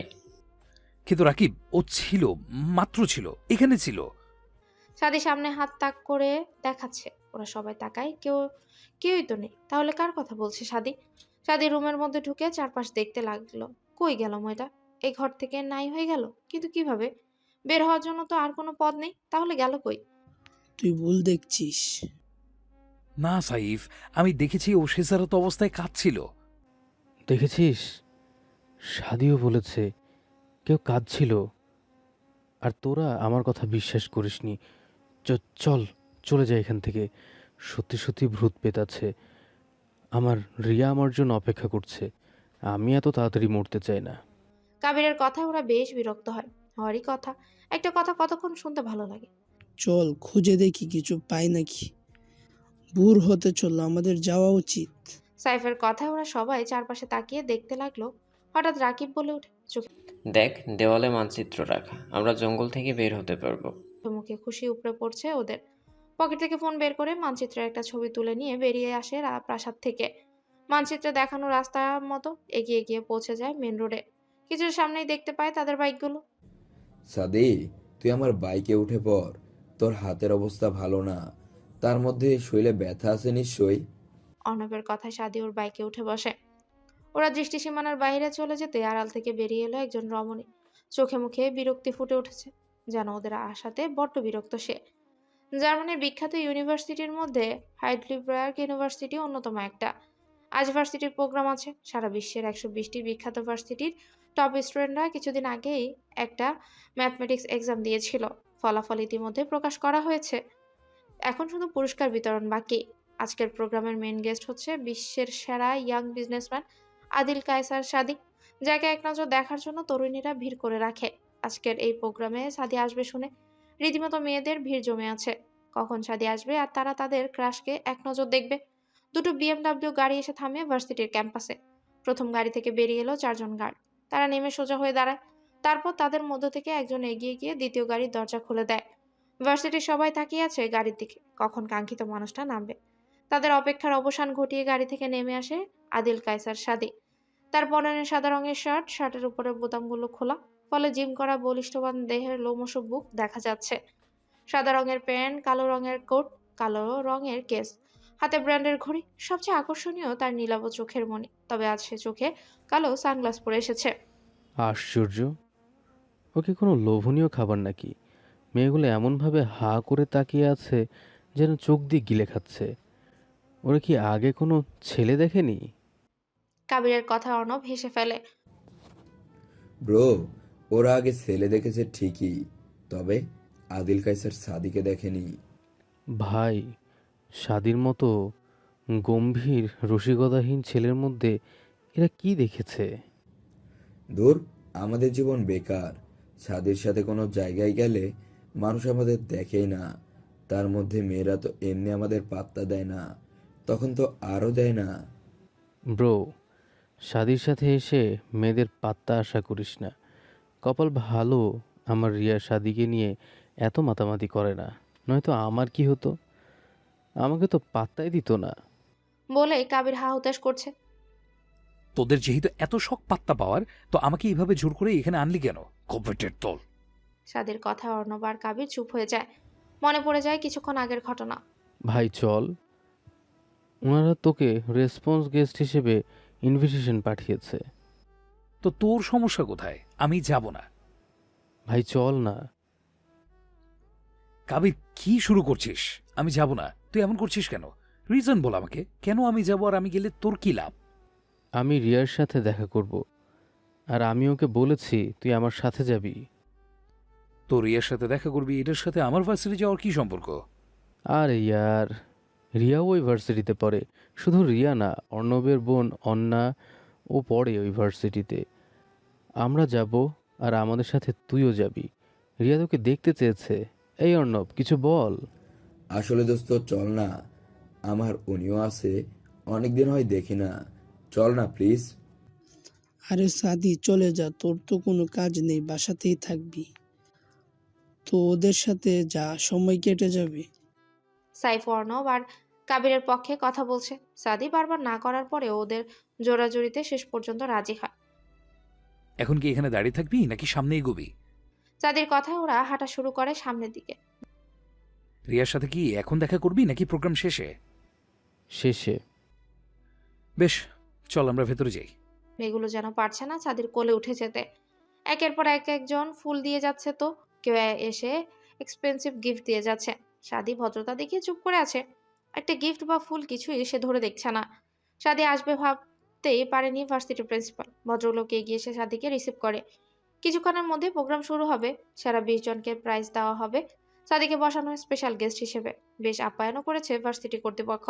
কিন্তু রাকিব, ও ছিল, মাত্র ছিল, এখানে ছিল। সাদি সামনে হাত তাক করে দেখাচ্ছে। ওরা সবাই তাকায়, কেউই তো নেই। তাহলে কার কথা বলছে সাদি? সাদি রুমের মধ্যে ঢুকে চারপাশ দেখতে লাগলো। কই গেল মেয়েটা? এই ঘর থেকে নাই হয়ে গেল? কিন্তু কিভাবে? বের হওয়ার জন্য তো আর কোনো পথ নেই। তাহলে গেল কই? তুই ভুল দেখছিস। না সাইফ, আমি দেখেছি ও শেষারত অবস্থায় কাঁদছিল। দেখেছিস? সাদিও বলেছে কেউ কাঁদছিল। আর তোরা আমার কথা বিশ্বাস করিসনি। চল, চলে যাই এখান থেকে। সত্যি সত্যি ভূত পেত আছে। আমার রিয়া আমার জন্য অপেক্ষা করছে। আমি এত তাড়াতাড়ি মরতে চাই না। কাবিরের কথায় ওরা বেশ বিরক্ত হয়। হওয়ারই কথা। একটা কথা কতক্ষণ শুনতে ভালো লাগে। চল খুঁজে দেখি কিছু পাই নাকি। ভোর হতে চললো, আমাদের যাওয়া উচিত। সাইফের কথায় ওরা সবাই চারপাশে তাকিয়ে দেখতে লাগলো। হঠাৎ রাকিব বলে ওঠে। চোখে দেখ, দেওয়ালে মানচিত্র রাখা, আমরা জঙ্গল থেকে বের হতে পারবো। মুখে খুশি উপড়ে পড়ছে ওদের। পকেট থেকে ফোন বের করে মানচিত্রের একটা ছবি তুলে নিয়ে বেরিয়ে আসে প্রাসাদ থেকে। মানচিত্রে দেখানো রাস্তার মতো এগিয়ে গিয়ে পৌঁছে যায় মেন রোডে। কিছু সামনেই দেখতে পায় তাদের বাইকগুলো। সাদি, তুই আমার বাইকে উঠে পড়। তোর হাতের অবস্থা ভালো না, তার মধ্যে শরীরে ব্যথা আছে নিশ্চয়ই। অর্ণবের কথায় সাদি ওর বাইকে উঠে বসে। ওরা দৃষ্টি সীমানার বাইরে চলে যেতে আড়াল থেকে বেরিয়ে এলো একজন রমণী। চোখে মুখে বিরক্তি ফুটে উঠেছে, যেন ওদের আশাতে বড্ড বিরক্ত সে। জার্মানির বিখ্যাত ইউনিভার্সিটির মধ্যে হাইডেলবার্গ ইউনিভার্সিটি অন্যতম একটা। আজ ভার্সিটির প্রোগ্রাম আছে। সারা বিশ্বের 120টি বিখ্যাত ভার্সিটির টপ স্টুডেন্টরা কিছুদিন আগেই একটা ম্যাথমেটিক্স এক্সাম দিয়েছিল। ফলাফল ইতিমধ্যে প্রকাশ করা হয়েছে। এখন শুধু পুরস্কার বিতরণ বাকি। আজকের প্রোগ্রামের মেইন গেস্ট হচ্ছে বিশ্বের সেরা ইয়াং বিজনেসম্যান আদিল কায়সার সাদি, যাকে এক নজর দেখার জন্য তরুণীরা ভিড় করে রাখে। আজকের এই প্রোগ্রামে সাদি আসবে শুনে রীতিমতো মেয়েদের ভিড় জমে আছে। কখন সাদি আসবে আর তারা তাদের ক্রাশকে এক নজর দেখবে। দুটো BMW গাড়ি এসে থামে ভার্সিটির ক্যাম্পাসে। প্রথম গাড়ি থেকে বেরিয়ে এলো 4জন গার্ড। তারা নেমে সোজা হয়ে দাঁড়ায়। তারপর তাদের মধ্য থেকে একজন এগিয়ে গিয়ে দ্বিতীয় গাড়ির দরজা খুলে দেয়। ভার্সিটির সবাই তাকিয়ে আছে গাড়ির দিকে, কখন কাঙ্ক্ষিত মানুষটা নামবে। তাদের অপেক্ষার অবসান ঘটিয়ে গাড়ি থেকে নেমে আসে আদিল কায়সার সাদি। তার পরনে সাদা রঙের শার্ট, শার্টের উপরে বোতামগুলো খোলা, ফলে জিম করা বলিষ্ঠবান দেহের লোমশ বুক দেখা যাচ্ছে। সাদা রঙের প্যান্ট, কালো রঙের কোট, কালো রঙের কেস, হাতে ব্র্যান্ডের ঘড়ি। সবচেয়ে আকর্ষণীয় তার নীলাভ চোখের মণি। তবে আজ সে চোখে কালো সানগ্লাস পরে এসেছে। আশ্চর্য! ওকে কোনো লোভনীয় খাবার নাকি? মেয়েগুলো এমনভাবে হা করে তাকিয়ে আছে যেন চোখ দিয়ে গিলে খাচ্ছে। ওরা কি আগে কোনো ছেলে দেখেনি? কাবিরের কথা অর্ণব হেসে ফেলে। ব্রো, ওরা আগে ছেলে দেখেছে ঠিকই, তবে আদিল কায়সার সাদিকে দেখেনি। ভাই, সাদির মতো গম্ভীর রসিকতাহীন ছেলের মধ্যে এরা কি দেখেছে? দূর, আমাদের জীবন বেকার। সাদির সাথে কোনো জায়গায় গেলে মানুষ আমাদের দেখেই না। তার মধ্যে মেয়েরা তো এমনি আমাদের পাত্তা দেয় না, তখন তো আরও দেয় না। ব্রো, সাদির সাথে এসে মেয়েদের পাত্তা আশা করিস না। কপাল ভালো আমার রিয়া সাদিকে নিয়ে এত মাতামাতি করে না, নয়তো আমার কি হতো? আমাকে তো পাত্তাই দিত না। বলে কাবির হা হুতাশ করছে। তোদের যেহেতু এত শখ পাত্তা পাওয়ার, তো আমাকে এইভাবে জোর করে এখানে আনলি কেন? কপেটের দল। সাদির কথায় অর্ণব আর কাবির চুপ হয়ে যায়। মনে পড়ে যায় কিছুক্ষণ আগের ঘটনা। ভাই চল, ওনারা তোকে রেসপন্স গেস্ট হিসেবে ইনভিটেশন পাঠিয়েছে। তো তোর সমস্যা কোথায়? আমি যাব না। ভাই চল না। কাবির, কি শুরু করছিস? আমি যাব না। তুই এমন করছিস কেন? রিজন বল আমাকে, কেন আমি যাব আর আমি গেলে তোর কি লাভ? আমি রিয়ার সাথে দেখা করব, আর আমি ওকে বলেছি তুই আমার সাথে যাবি। তোর রিয়ার সাথে দেখা করবি, এটার সাথে আমার ভার্সিটি যাওয়ার কি সম্পর্ক? আরে ইয়ার, রিয়াও ওই ভার্সিটিতে পড়ে। শুধু রিয়া না, অর্ণবের বোন অন্না ও পড়ে ওই ভার্সিটিতে। আমরা যাব, আর আমাদের সাথে তুইও যাবি। রিয়া তোকে দেখতে চেয়েছে। এই অর্ণব, কিছু বল। আসলে দোস্ত চল না, আমার উনিও আছে, অনেকদিন হয় দেখি না, চল না প্লিজ। আরে সাদি, চলে যা, তোর তো কোনো কাজ নেই, বাসাতেই থাকবি। তো ওদের সাথে যা, সময় কেটে যাবে। সাইফ অর্ণব আর কাবিরের পক্ষে কথা বলছে। সাদি বারবার না করার পরেও ওদের জোরাজুরিতে শেষ পর্যন্ত রাজি হয়। এখন কি এখানে দাঁড়িয়ে থাকবি নাকি সামনে এগোবি? সাদির কথায় ওরা হাঁটা শুরু করে সামনের দিকে। রিয়ার সাথে কি এখন দেখা করবি নাকি প্রোগ্রাম শেষে? শেষে। বেশ, চল আমরা ভেতরে যাই। মেয়েগুলো যেন পারছে না সাদির কোলে উঠে যেতে। একের পর একজন ফুল দিয়ে যাচ্ছে, তো কেউ এসে এক্সপেন্সিভ গিফট দিয়ে যাচ্ছে। সাদি ভদ্রতা দেখিয়ে চুপ করে আছে। একটা গিফট বা ফুল কিছুই সে ধরে দেখছে না। সাদি আসবে ভাবতেই পারেনি ভার্সিটির প্রিন্সিপাল। ভদ্রলোক এগিয়ে এসে সাদিকে রিসিভ করে। কিছুক্ষণের মধ্যে প্রোগ্রাম শুরু হবে। সেরা 20 জনকে প্রাইজ দেওয়া হবে। সাদিকে বসানো স্পেশাল গেস্ট হিসেবে। বেশ আপ্যায়নও করেছে ভার্সিটি কর্তৃপক্ষ।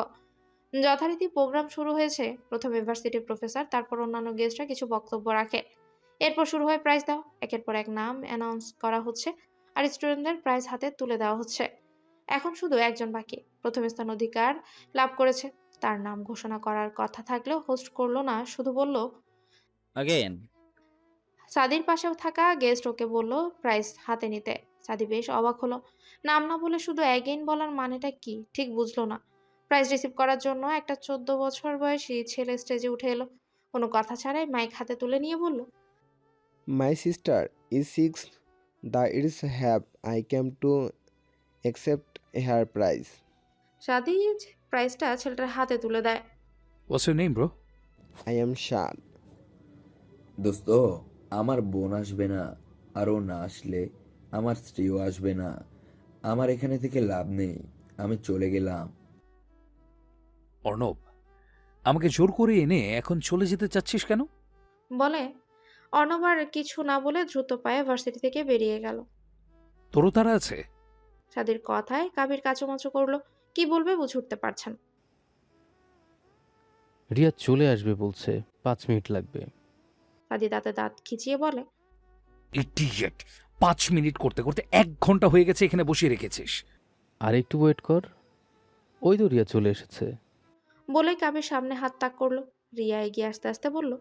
যথারীতি প্রোগ্রাম শুরু হয়েছে। প্রথমে ভার্সিটির প্রফেসর, তারপর অন্যান্য গেস্টরা কিছু বক্তব্য রাখে। এরপর শুরু হয় প্রাইজ দেওয়া। একের পর এক নাম অ্যানাউন্স করা হচ্ছে আর স্টুডেন্টদের প্রাইজ হাতে তুলে দেওয়া হচ্ছে। এখন শুধু একজন বাকি। প্রথম স্থান অধিকার লাভ করেছে। তার নাম ঘোষণা করার কথা থাকলেও হোস্ট করলো না, শুধু বলল। अगेन। সাদির পাশেও থাকা গেস্ট ওকে বলল প্রাইজ হাতে নিতে। সাদি বেশ অবাক হলো। নাম না বলে শুধু অ্যাগেইন বলার মানেটা কি ঠিক বুঝলো না। প্রাইজ রিসিভ করার জন্য একটা 14 বছর বয়সী ছেলে স্টেজে উঠে এলো। কোনো কথা ছাড়াই মাইক হাতে তুলে নিয়ে বলল, My sister is 6. The is have I came to accept her prize. সাদি প্রাইজটা ছেলেটার হাতে তুলে দেয়। What's your name, bro? I am Shad. দোস্ত, আমার বোন আসবে না, আর ও না আসলে আমার স্ত্রীও আসবে না। আমার এখানে থেকে লাভ নেই, আমি চলে গেলাম। অর্ণব, আমাকে জোর করে এনে এখন চলে যেতে চাচ্ছিস কেন? বলে অর্ণব আর কিছু না বলে দ্রুত পায়ে ভার্সিটি থেকে বেরিয়ে গেল। তোরও তারা আছে? সাদির কথায় কাবির কাচুমাচু করলো। কি বলবে বুঝে উঠতে পারছেন। রিয়া চলে আসবে বলছে, 5 মিনিট লাগবে। সাদি দাঁতে দাঁত খিচিয়ে বলে, ইডিয়েট! 5 মিনিট করতে করতে 1 ঘন্টা হয়ে গেছে এখানে বসিয়ে রেখেছিস। আর একটু ওয়েট কর, ওই তো রিয়া চলে এসেছে। বলেই কাবির সামনে হাত তাক করলো। রিয়া এগিয়ে আস্তে আস্তে বলল,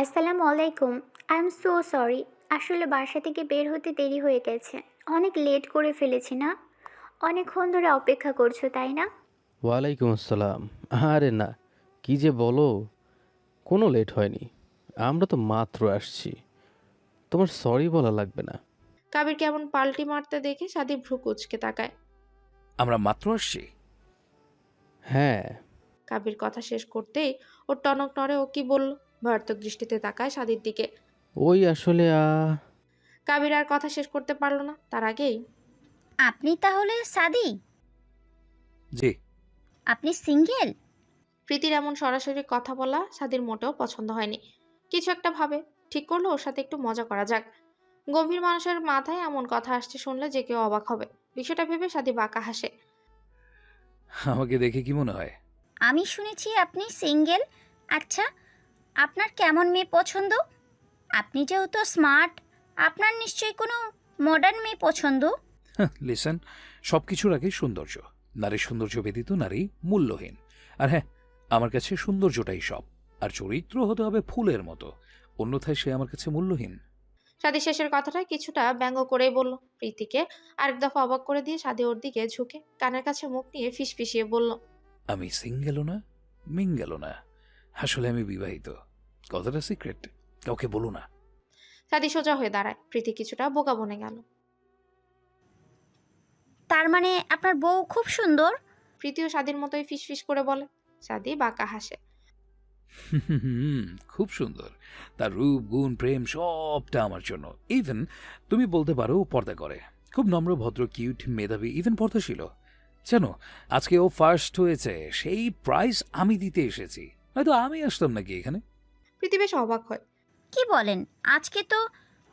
আসসালামু আলাইকুম। আই এম সো সরি, আসলে বাসা থেকে বের হতে দেরি হয়ে গেছে। অনেক লেট করে ফেলেছি না? অনেকক্ষণ ধরে অপেক্ষা করছো তাই না? ওয়ালাইকুম আসসালাম। আরে না, কি যে বলো, কোনো লেট হয়নি, আমরা তো মাত্র আসছি, তোমার সরি বলা লাগবে না। কাবির কেমন পাল্টি মারতে দেখে সাদি ভ্রু কুচকে তাকায়। আমরা মাত্র আসছি? হ্যাঁ। কাবির কথা শেষ করতেই ওর টনক নড়ে। ও কি বলল? ভয়ার্থক দৃষ্টিতে তাকায় সাদির দিকে। ওই আসলে কাবির আর কথা শেষ করতে পারলো না, তার আগেই, আপনি তাহলে সাদি? জি। আপনি সিঙ্গেল? প্রীতির এমন সরাসরি কথা বলা সাদির মোটেও পছন্দ হয়নি। কিছু একটা ভাবে ঠিক করলো ওর সাথে একটু মজা করা যাক। গম্ভীর মানুষের মাথায় এমন কথা আসছে শুনলে যে কেউ অবাক হবে। বিষয়টা ভেবে সাদি বাঁকা হাসে। আমাকে দেখে কি মনে হয়? আমি শুনেছি আপনি সিঙ্গেল। আচ্ছা, আপনার কেমন মেয়ে পছন্দ? আপনি যেহেতু স্মার্ট, আপনার নিশ্চয়ই কোনো মডার্ন মেয়ে পছন্দ। লিসেন, সব কিছুর আগে সৌন্দর্য। নারীর সৌন্দর্য ব্যতীত নারী মূল্যহীন। আর হ্যাঁ, আমার কাছে সৌন্দর্যটাই সব। আর চরিত্র হতে হবে ফুলের মতো, অন্যথায় সে আমার কাছে মূল্যহীন। সাদি শেষের কথাটা কিছুটা ব্যঙ্গ করেই বলল। প্রীতিকে আরেক দফা অবাক করে দিয়ে সাদি ওর দিকে ঝুঁকে কানের কাছে মুখ নিয়ে ফিসফিসিয়ে বলল, আমি সিঙ্গেলও না, মিঙ্গেলও না, আসলে আমি বিবাহিত। কথাটা সিক্রেট, কাউকে বলো না। সাদি সোজা হয়ে দাঁড়ায়। প্রীতি কিছুটা বোকা বনে গেল। তার মানে আপনার বউ খুব সুন্দর? প্রীতিও সাদির মতোই ফিসফিস করে বলে। সাদি বাঁকা হাসে। হুম, খুব সুন্দর। তার রূপ, গুণ, প্রেম সবটা আমার জন্য। ইভেন তুমি বলতে পারো ও পর্দা করে। খুব নম্র, ভদ্র, কিউট, মেধাবী, ইভেন পর্দাশীল। জানো, আজকে ও ফার্স্ট হয়েছে, সেই প্রাইজ আমি দিতে এসেছি। হয়তো আমি আসতাম নাকি এখানে। প্রীতি বেশ অবাক হয়। কি বলেন, আজকে তো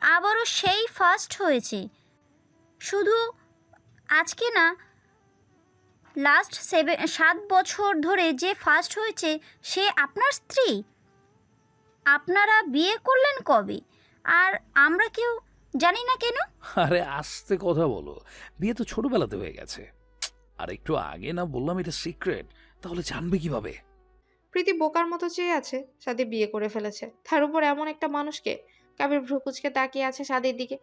আবারও সেই ফার্স্ট হয়েছে। শুধু আজকে না, লাস্ট 7 বছর ধরে যে ফার্স্ট হয়েছে সে আপনার স্ত্রী। আপনারা বিয়ে করলেন কবে? আর আমরা কেউ জানি না কেন? আরে আস্তে কথা বলো, বিয়ে তো ছোটবেলাতে হয়ে গেছে। আর একটু আগে না বললাম এটা সিক্রেট, তাহলে জানবে কিভাবে? প্রীতি বোকার মতো চেয়ে আছে সাদি বিয়ে করে ফেলেছে, তার উপর এমন একটা মানুষকে। কাবির ভ্রুকুচকে তাকিয়ে আছে সাদির দিকে।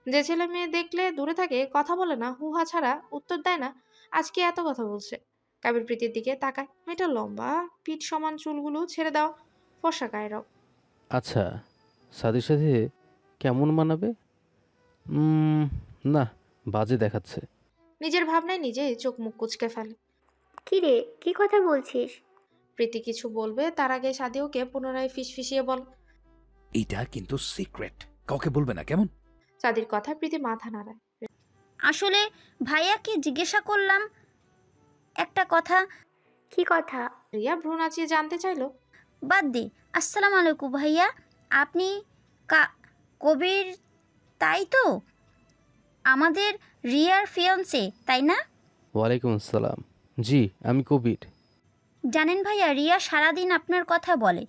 যে ছেলে মেয়ে দেখলে দূরে থাকে, কথা বলে না, হুহা ছাড়া উত্তর দেয় না, আজকে এত কথা বলছে। কাবির প্রীতির দিকে তাকায়। মেয়েটা লম্বা, পিঠ সমান, চুলগুলো ছেড়ে দাও, ফর্সা গায়ের রং। আচ্ছা, সাদির সাথে কেমন মানাবে? না, বাজে দেখাচ্ছে। নিজের ভাবনায় নিজেই চোখ মুখ কুচকে ফেলে। কি রে, কি কথা বলছিস? প্রীতি কিছু বলবে তার আগে সাদি ওকে পুনরায় ফিসফিসিয়ে বল, এটা কিন্তু সিক্রেট, কাউকে বলবে না, কেমন? সাদির কথা প্রীতি মাথা নাড়ায়। আসলে ভাইয়াকে জিজ্ঞাসা করলাম একটা কথা। কি কথা? রিয়া ভ্রু নাচিয়ে জানতে চাইলো। বাদ দে। আসসালামু আলাইকুম ভাইয়া, আপনি কবির, তাই তো? আমাদের রিয়ার ফিয়ন্সে, তাই না? ওয়ালাইকুম আসসালাম। জি, আমি কবির। জানেন ভাইয়া, রিয়া সারাদিন আপনার কথা বলে।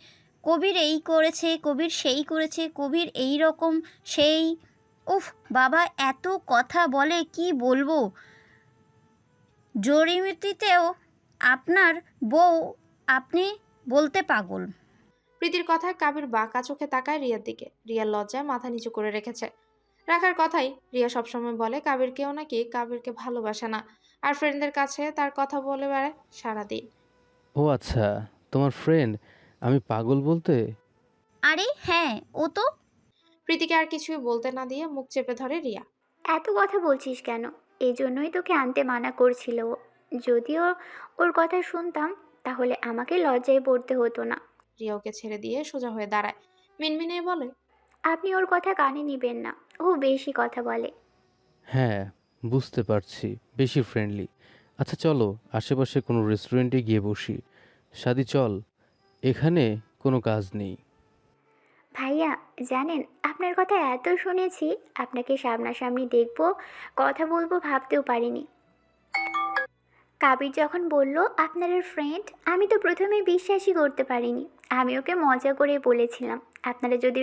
কবির এই করেছে, কবির সেই করেছে, কবির এই রকম সেই। উফ বাবা, এত কথা বলে কি বলবো। জরিমতিতেও আপনার বউ আপনি বলতে পাগল। প্রীতির কথায় কাবির বাঁকা চোখে তাকায় রিয়ার দিকে। রিয়ার লজ্জায় মাথা নিচু করে রেখেছে। রাখার কথাই রিয়া সবসময় বলে, কাবির কেউ নাকি কাবিরকে ভালোবাসে না, আর ফ্রেন্ডদের কাছে তার কথা বলে বেড়ায় সারাদিন। ও আচ্ছা, তোমার ফ্রেন্ড আমি পাগল বলতে? আরে হ্যাঁ, ও তো। প্রীতিকে আর কিছুই বলতে না দিয়ে মুখ চেপে ধরে রিয়া। এত কথা বলছিস কেন? এই জন্যই তোকে আনতে মানা করছিল ও। যদিও ওর কথা শুনতাম তাহলে আমাকে লজ্জায় পড়তে হতো না। রিয়া ওকে ছেড়ে দিয়ে সোজা হয়ে দাঁড়ায়, মিনমিনে বলে, আপনি ওর কথা কানে নিবেন না, ও বেশি কথা বলে। হ্যাঁ, বুঝতে পারছি, বেশি ফ্রেন্ডলি। আচ্ছা চলো, আশেপাশে কোনো রেস্টুরেন্টে গিয়ে বসি। সাদি চল, এখানে কোনো কাজ নেই। ভাইয়া জানেন, আপনার কথা এত শুনেছি, আপনাকে সামনাসামনি দেখব, কথা বলবো ভাবতেও পারিনি। কাবির যখন বলল আপনার ফ্রেন্ড, আমি তো প্রথমে বিশ্বাসই করতে পারিনি। আমি ওকে মজা করে বলেছিলাম আপনারা যদি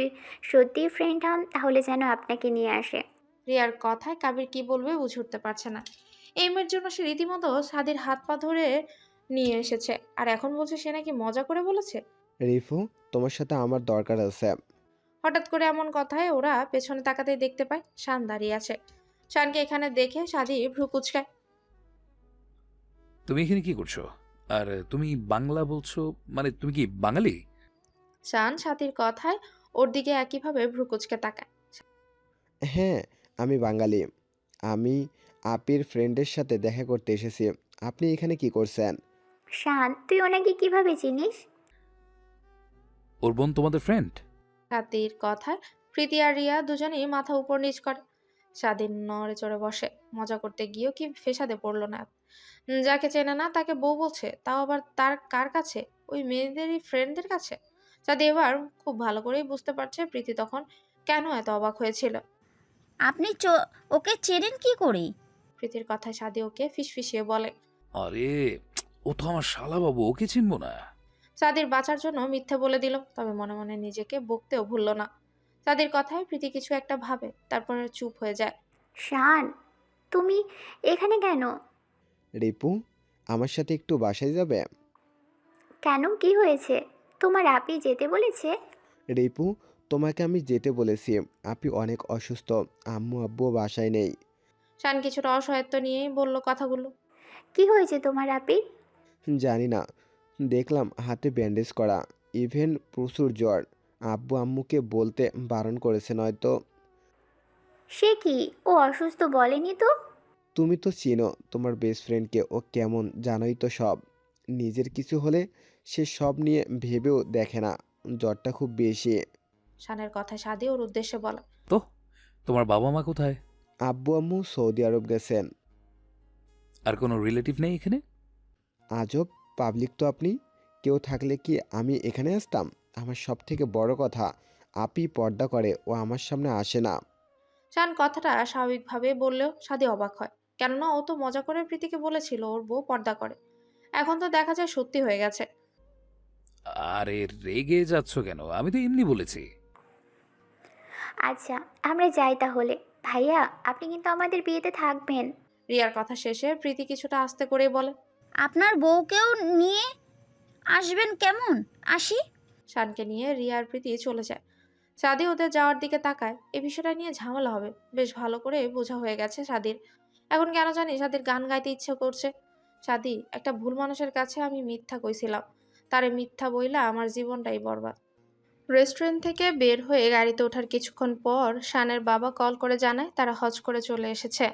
সত্যিই ফ্রেন্ড হন তাহলে যেন আপনাকে নিয়ে আসে। রিয়ার কথায় কাবির কি বলবে বুঝে উঠতে পারছে না। এই মেয়ের জন্য সে রীতিমতো সাদির হাত পা ধরে নিয়ে এসেছে, আর এখন বলছে সে নাকি মজা করে বলেছে। রিফু, তোমার সাথে আমার দরকার আছে। হঠাৎ করে এমন কথায় ওরা পেছনে তাকাতেই দেখতে পায় শান দাঁড়িয়ে আছে। শানকে এখানে দেখে সাদি ভ্রু কুচকায়। তুমি এখানে কি করছো? আর তুমি বাংলা বলছো, মানে তুমি কি বাঙালি? শান সাথীর কথায় ওর দিকে একইভাবে ভ্রু কুচকে তাকায়। হ্যাঁ, আমি বাঙালি। আমি আপির ফ্রেন্ডের সাথে দেখা করতে এসেছি। আপনি এখানে কি করছেন? শান, তুই ওনাকে কিভাবে চিনিস? ওর বোন তোমাদের ফ্রেন্ড? সাথীর কথায় প্রীতি আর রিয়া দুজনেই মাথা উপর নিচ করে। স্বাধীন নড়ে চড়ে বসে। মজা করতে গিয়েও কি ফেসাদে পড়লো না। যাকে চেনে না তাকে বউ বলছে, তাও আবার তার কার কাছে? ওই মেয়েদেরই ফ্রেন্ডদের কাছে। সাদি এবার খুব ভালো করেই বুঝতে পারছে প্রীতি তখন কেন এত অবাক হয়েছিল। আপনি ওকে চেনেন কি করে? প্রীতির কথায় সাদি ওকে ফিসফিসিয়ে বলে, আরে ও তো আমার শালা বাবু, ওকে চিনবো না? সাদির বাঁচার জন্য মিথ্যে বলে দিল, তবে মনে মনে নিজেকে বকতেও ভুলল না। সাদির কথায় প্রীতি কিছু একটা ভাবে, তারপরে চুপ হয়ে যায়। শান, তুমি এখানে কেন? রিপু, আমার সাথে একটু বাসায় যাবে? কেন, কি হয়েছে? তোমার আপি যেতে বলেছে? রিপু, তোমাকে আমি যেতে বলেছি। আপনি অনেক অসুস্থ, আম্মু আব্বু বাসায় নেই। শান কিছুটা অসহায়ত্ব নিয়েই বলল কথাগুলো। কি হয়েছে তোমার আপি? জানি না, দেখলাম হাতে ব্যান্ডেজ করা, ইভেন প্রচুর জ্বর। আব্বু আম্মুকে বলতে বারণ করেছে, নয়তো। সে কি, ও অসুস্থ বলেনি তো? তুমি তো চিনো তোমার বেস্ট ফ্রেন্ডকে, ও কেমন জানোই তো সব। নিজের কিছু হলে সে সব নিয়ে ভেবেও দেখে না জ্বরটা খুব বেশি। শানের কথায় সাদি ওর উদ্দেশ্যে বলে, তো তোমার বাবা মা কোথায়? আব্বু আম্মু সৌদি আরব গেছেন। আর কোনো রিলেটিভ নেই এখানে? আজব, পাবলিক তো আপনি। কেউ থাকলে কি আমি এখানে আসতাম? আমার সব থেকে বড় কথা, আপি পর্দা করে, ও আমার সামনে আসে না। শান কথাটা স্বাভাবিকভাবে বললেও সাদি অবাক হয়, কেননা ও তো মজা করে প্রীতিকে বলেছিল ওর বউ পর্দা করে। এখন তো দেখা যায় সত্যি হয়ে গেছে। আরে রেগে যাচ্ছ কেন? আমি তো এমনি বলেছি। আচ্ছা আমরা যাই তাহলে। ভাইয়া আপনি কিন্তু আমাদের বিয়েতে থাকবেন। রিয়ার কথা শেষে প্রীতি কিছুটা আস্তে করে বলে, আপনার বউকেও নিয়ে আসবেন কেমন? আসি। শানকে নিয়ে রিয়া আর প্রীতি চলে যায়। সাদি ওদের যাওয়ার দিকে তাকায়। এই বিষয়টা নিয়ে ঝামেলা হবে বেশ ভালো করে বোঝা হয়ে গেছে সাদির। এখন কেন জানি সাদির গান গাইতে ইচ্ছে করছে। সাদি, একটা ভুল মানুষের কাছে আমি মিথ্যা কইছিলাম, তারে মিথ্যা বইলা আমার জীবনটাই বরবাদ। রেস্টুরেন্ট থেকে বের হয়ে গাড়িতে ওঠার কিছুক্ষণ পর শানের বাবা কল করে জানায় তারা হজ করে চলে এসেছে।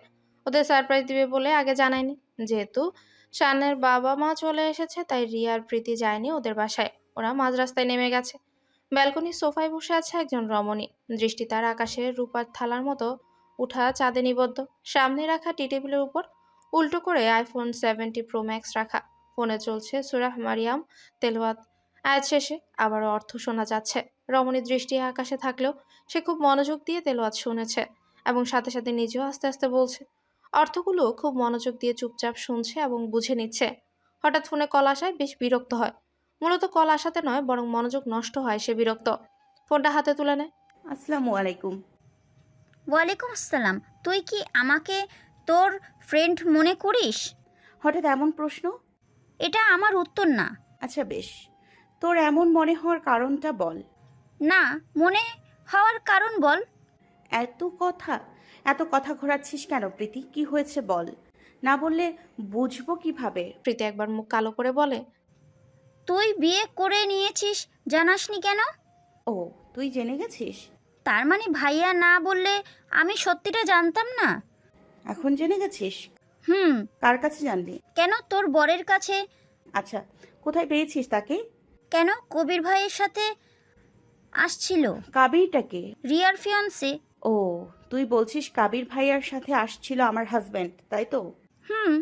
ওদের সারপ্রাইজ দিবে বলে আগে জানায়নি। যেহেতু শানের বাবা মা চলে এসেছে তাই রিয়া আর প্রীতি যায়নি ওদের বাসায়। ওরা মাঝ রাস্তায় নেমে গেছে। ব্যালকনির সোফায় বসে আছে একজন রমণী। দৃষ্টি তার আকাশের রূপার থালার মতো উঠা চাঁদে নিবদ্ধ। সামনে রাখা টি টেবিলের উপর উল্টো করে আইফোন 70 প্রো ম্যাক্স রাখা। ফোনে চলছে সূরা মারিয়াম তেলাওয়াত। আয়াত শেষে আবারও অর্থ শোনা যাচ্ছে। রমণীর দৃষ্টি আকাশে থাকলেও সে খুব মনোযোগ দিয়ে তেলাওয়াত শুনেছে এবং সাথে সাথে নিজেও আস্তে আস্তে বলছে। অর্থগুলো খুব মনোযোগ দিয়ে চুপচাপ শুনছে এবং বুঝে নিচ্ছে। হঠাৎ ফোনে কল আসায় বেশ বিরক্ত হয়। মূলত কল আসাতে নয়, বরং মনোযোগ নষ্ট হয়, সে বিরক্ত। ফোনটা হাতে তুলে নেয়। আসসালামু আলাইকুম। ওয়ালাইকুম আসসালাম। তুই কি আমাকে তোর ফ্রেন্ড মনে করিস? হঠাৎ এমন প্রশ্ন? এটা আমার উত্তর না। আচ্ছা বেশ, তোর এমন মনে হওয়ার কারণটা বল। না, মনে হওয়ার কারণ বল। এত কথা ঘোরাচ্ছিস কেন প্রীতি? কি হয়েছে বল, না বললে বুঝবো কিভাবে? প্রীতি একবার মুখ কালো করে বলে, তুই বিয়ে করে নিয়েছিস, জানাসনি কেন? ও, তুই জেনে গেছিস? তার মানে ভাইয়া না বললে আমি সত্যিটা জানতাম না। এখন জেনে গেছিস? হুম। কার কাছে জানলি? কেন, তোর বরের কাছে। আচ্ছা, কোথায় পেয়েছিস তাকে? কেন, কবির ভাইয়ের সাথে আসছিল। কাবিরটাকে? রিয়ার ফিয়ান্সে। ও, তুই বলছিস কাবির ভাইয়ার সাথে আসছিল আমার হাজবেন্ড, তাই তো? হুম।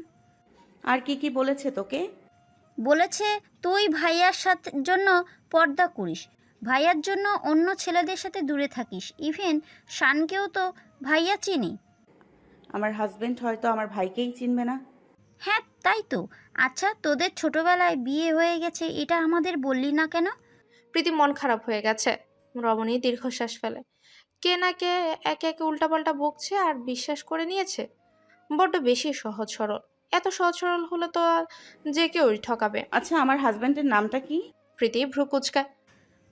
আর কি কি বলেছে তোকে? বলেছে তুই ভাইয়ার সাথে জন্য পর্দা করিস, ভাইয়ার জন্য অন্য ছেলেদের সাথে দূরে থাকিস। ইভেন শানকেও তো ভাইয়া চিনি। আমার হাজবেন্ড হয়তো আমার ভাইকেই চিনবে না। হ্যাঁ তাই তো। আচ্ছা, তোদের ছোটবেলায় বিয়ে হয়ে গেছে, এটা আমাদের বললি না কেন? প্রীতি মন খারাপ হয়ে গেছে। রমণী দীর্ঘশ্বাস ফেলে। কে না কে একে একে উল্টাপাল্টা বকছে আর বিশ্বাস করে নিয়েছে। বড্ড বেশি সহজ সরল। এত সহজ সরল হলে তো যে কেউই ঠকাবে। আচ্ছা, আমার হাজবেন্ডের নামটা কি? প্রীতি ভ্রু কুচকায়।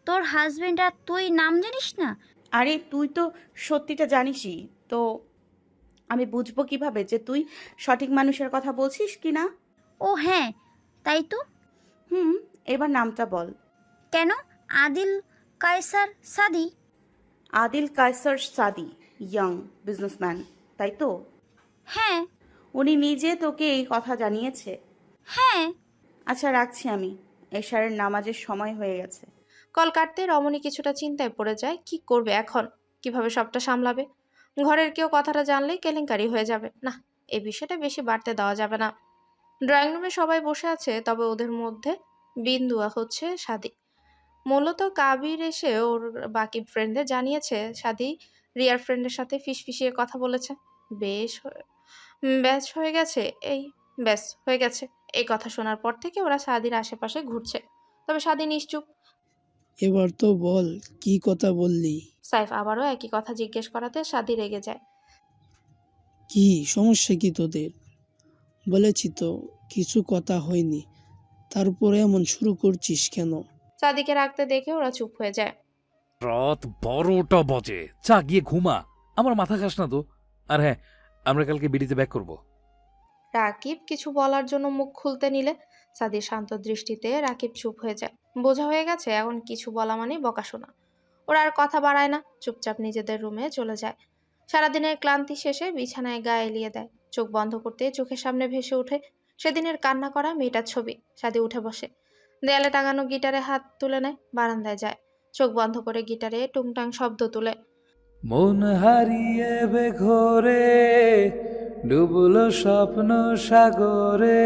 তোর হাজবেন্ড আর তুই নাম জানিস না? আরে তুই তো সত্যিটা জানিসই তো, আমি বুঝবো কিভাবে যে তুই সঠিক মানুষের কথা বলছিস কি না? ও হ্যাঁ, তাই তো। এবার নামটা বল। কেন, আদিল কায়সার সাদি। আদিল কায়সার সাদি, ইয়াং বিজনেসম্যান, তাই তো? হ্যাঁ। উনি নিজে তোকে এই কথা জানিয়েছে? হ্যাঁ। আচ্ছা রাখছি আমি, এশারের নামাজের সময় হয়ে গেছে। কল কাটতে রমণী কিছুটা চিন্তায় পড়ে যায়। কি করবে এখন, কিভাবে সবটা সামলাবে? ঘরের কেউ কথাটা জানলেই কেলেঙ্কারি হয়ে যাবে। না, এই বিষয়টা বেশি বাড়তে দেওয়া যাবে না। ড্রয়িং রুমে সবাই বসে আছে, তবে ওদের মধ্যে বিন্দুয়া হচ্ছে সাদি। মূলত কাবির এসে ওর বাকি ফ্রেন্ডদের জানিয়েছে সাদি রিয়ার ফ্রেন্ডের সাথে ফিসফিসিয়ে কথা বলেছে। ব্যাস হয়ে গেছে এই কথা শোনার পর থেকে ওরা সাদির আশেপাশে ঘুরছে, তবে সাদি নিশ্চুপ। এবার তো বল কি কথা বললি? সাইফ আবারও একই কথা জিজ্ঞেস করাতে সাদি রেগে যায়। কি সমস্যা কি তোদের? বলেছি তো কিছু কথা হয়নি, তারপরে এমন শুরু করছিস কেন? সাদিকে রাখতে দেখে ওরা চুপ হয়ে যায়। রাত 12টা বাজে, চা গিয়ে ঘুমা, আমার মাথা খাস না তো। আর হ্যাঁ, আমরা কালকে বিডিতে ব্যাক করব। রাকিব কিছু বলার জন্য মুখ খুলতে নিলে সাদির শান্ত দৃষ্টিতে রাকিব চুপ হয়ে যায়। বোঝা হয়ে গেছে এখন কিছু বলা মানে বকাশোনা। ওরা আর কথা বাড়ায় না, চুপচাপ নিজেদের রুমে চলে যায়। সারাদিনের ক্লান্তি শেষে বিছানায় গা এলিয়ে দেয়। চোখ বন্ধ করতে চোখের সামনে ভেসে ওঠে সেদিনের কান্না করা মেয়েটার ছবি। সাদি উঠে বসে, দেয়ালে টাঙানো গিটারে হাত তুলে নেয়, বারান্দায় যায়, চোখ বন্ধ করে গিটারে টুংটাং শব্দ তুলে। মন হারিয়ে বেঘরে ডুবলো স্বপ্ন সাগরে,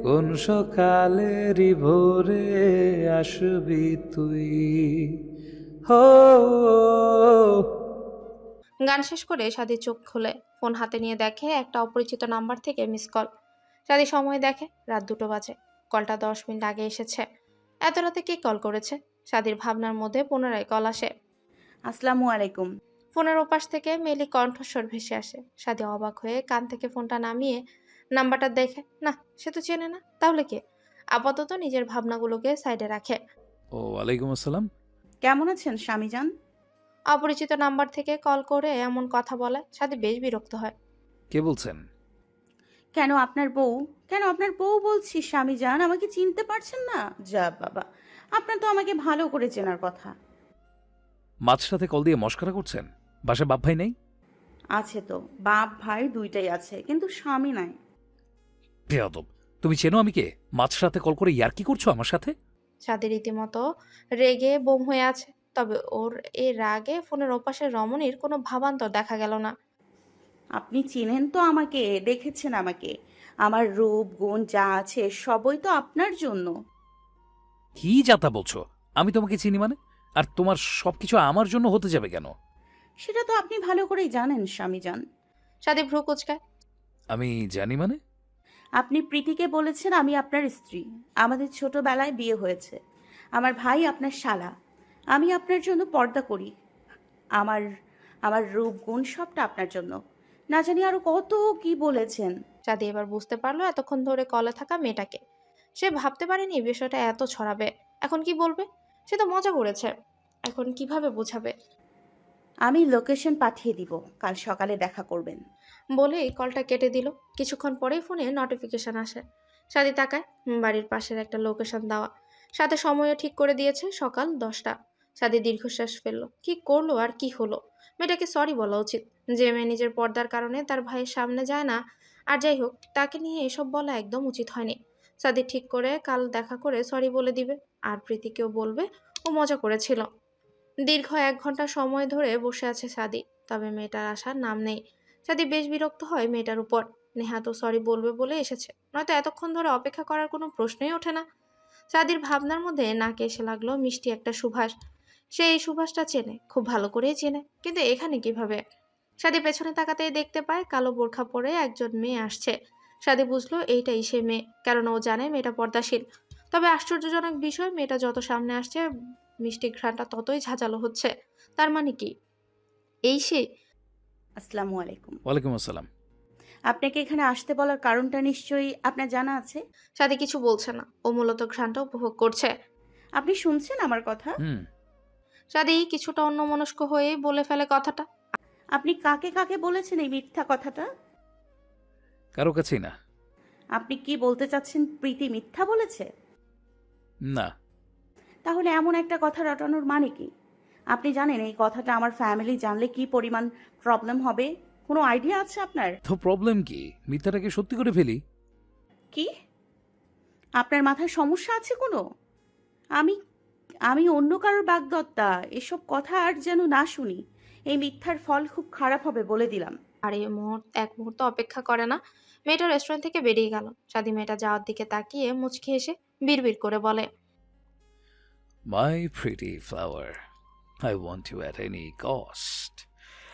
কোন সকালেরই ভোরে আসবি তুই। হো গান শেষ করে সাদি চোখ খুলে ফোন হাতে নিয়ে দেখে একটা অপরিচিত নাম্বার থেকে মিস কল। সাদি সময় দেখে রাত 2টো বাজে। কলটা 10 মিনিট আগে এসেছে। এত রাতে কে কল করেছে? সাদির ভাবনার মধ্যে পুনরায় কল আসে। আসসালামু আলাইকুম। ফোনের ওপাশ থেকে মেলি কণ্ঠস্বর ভেসে আসে। সাদি অবাক হয়ে কান থেকে ফোনটা নামিয়ে নাম্বারটা দেখে, না সে তো চেনে না, তাহলে কে? আপাতত নিজের ভাবনাগুলোকে সাইডে রাখে। ও ওয়ালাইকুম আসসালাম। কেমন আছেন স্বামীজান? অপরিচিত নাম্বার থেকে কল করে এমন কথা বলে সাদি বেশ বিরক্ত হয়। কে বলছেন? কেন আপনার বউ? কেন আপনার বউ বলছি স্বামীজান, আমাকে চিনতে পারছেন না? যা বাবা, আপনার তো আমাকে ভালো করে চেনার কথা। মাঝরাতে কল দিয়ে মশকরা করছেন? বাসায় বাপ ভাই নেই? আছে তো, বাপ ভাই দুইটাই আছে, কিন্তু স্বামী নাই। বেয়াদব, তুমি চেনো আমি কে? মাঝরাতে কল করে ইয়ার্কি করছো আমার সাথে? সাদি রীতিমতো রেগে বোম হয়ে আছে, তবে ওর এই রাগে ফোনের ওপাশের রমণীর কোনো ভাবান্তর দেখা গেল না। আপনি চিনেন তো আমাকে, দেখেছেন আমাকে, আমার রূপ গুণ যা আছে সবই তো আপনার জন্য। কি যাতা বলছো? আমি তোমাকে চিনি মানে? আর তোমার সবকিছু আমার জন্য হতে যাবে কেন? সেটা তো আপনি ভালো করেই জানেন স্বামীজান। সাদি ভ্রু কুচকায়। আমি জানি মানে? আপনি প্রীতিকে বলেছেন আমি আপনার স্ত্রী, আমাদের ছোটবেলায় বিয়ে হয়েছে, আমার ভাই আপনার শালা, আমি আপনার জন্য পর্দা করি, আমার আমার রূপ গুণ সবটা আপনার জন্য, না জানি আরো কত কি বলেছেন। সাদি এবার বুঝতে পারলো এতক্ষণ ধরে কলে থাকা মেয়েটাকে। সে ভাবতে পারেনি বিষয়টা এত ছড়াবে। এখন কি বলবে? সে তো মজা করেছে, এখন কিভাবে বোঝাবে? আমি লোকেশন পাঠিয়ে দিব, কাল সকালে দেখা করবেন। বলেই কলটা কেটে দিল। কিছুক্ষণ পরেই ফোনে নোটিফিকেশন আসে। সাদি তাকায়, বাড়ির পাশের একটা লোকেশন দেওয়া, সাথে সময়ও ঠিক করে দিয়েছে সকাল 10টা। সাদি দীর্ঘশ্বাস ফেললো। কি করলো আর কি হলো? মেয়েটাকে সরি বলা উচিত। যে মেয়ে নিজের পর্দার কারণে তার ভাইয়ের সামনে যায় না, আর যাই হোক, তাকে নিয়ে এসব বলা একদম উচিত হয়নি। সাদি ঠিক করে কাল দেখা করে সরি বলে দিবে, আর প্রীতিকেও বলবে ও মজা করেছিল। দীর্ঘ 1 ঘন্টা সময় ধরে বসে আছে সাদি, তবে মেয়েটার আসার নাম নেই। সাদি বেশ বিরক্ত হয় মেয়েটার উপর। নেহা তো সরি বলবে বলে এসেছে, নয়তো এতক্ষণ ধরে অপেক্ষা করার কোনো প্রশ্নই ওঠে না। সাদির ভাবনার মধ্যে নাকে এসে লাগলো মিষ্টি একটা সুবাস। সে এই সুবাসটা চেনে, খুব ভালো করেই চেনে, কিন্তু এখানে কিভাবে? সাদি পেছনে তাকাতেই দেখতে পায় কালো বোরখা পরে একজন মেয়ে আসছে। সাদি বুঝলো এইটাই সে মেয়ে, কারণ ও জানে মেয়েটা পর্দাশীল। তবে আশ্চর্যজনক বিষয়, মেয়েটা যত সামনে আসছে মিষ্টি ঘ্রাণটা ততই ঝাঁঝালো হচ্ছে। তার মানে কি এই সে? আসসালামু আলাইকুম। ওয়ালাইকুম আসসালাম। আপনাকে এখানে আসতে বলার কারণটা নিশ্চয়ই আপনার জানা আছে। সাদি কিছু বলছে না, ও মূলত ঘ্রাণটা উপভোগ করছে। আপনি শুনছেন আমার কথা? সাদি কিছুটা অন্যমনস্ক হয়ে বলে ফেলে কথাটা। আপনি কাকে কাকে বলেছেন এই মিথ্যা কথাটা? কারো কাছেই না। আপনি কি বলতে চাচ্ছেন প্রীতি মিথ্যা বলেছে? না। তাহলে এমন একটা কথা রটানোর মানে কি? আপনি জানেন এই কথাটা আমার ফ্যামিলি জানলে কি পরিমাণ প্রবলেম হবে? কোনো আইডিয়া আছে আপনার? তো প্রবলেম কি? মিথ্যাটাকে সত্যি করে ফেলি। কি? আপনার মাথায় সমস্যা আছে কোনো? আমি আমি অন্য কারোর বাগদত্তা, এসব কথা আর যেন না শুনি। এই মিথ্যার ফল খুব খারাপ হবে বলে দিলাম। আর এই এক মুহূর্ত অপেক্ষা করে না, মেয়েটা রেস্টুরেন্ট থেকে বেরিয়ে গেল। সাদি মেয়েটা যাওয়ার দিকে তাকিয়ে মুচকি হেসে বিড়বিড় করে বলে, My pretty flower, I want you at any cost.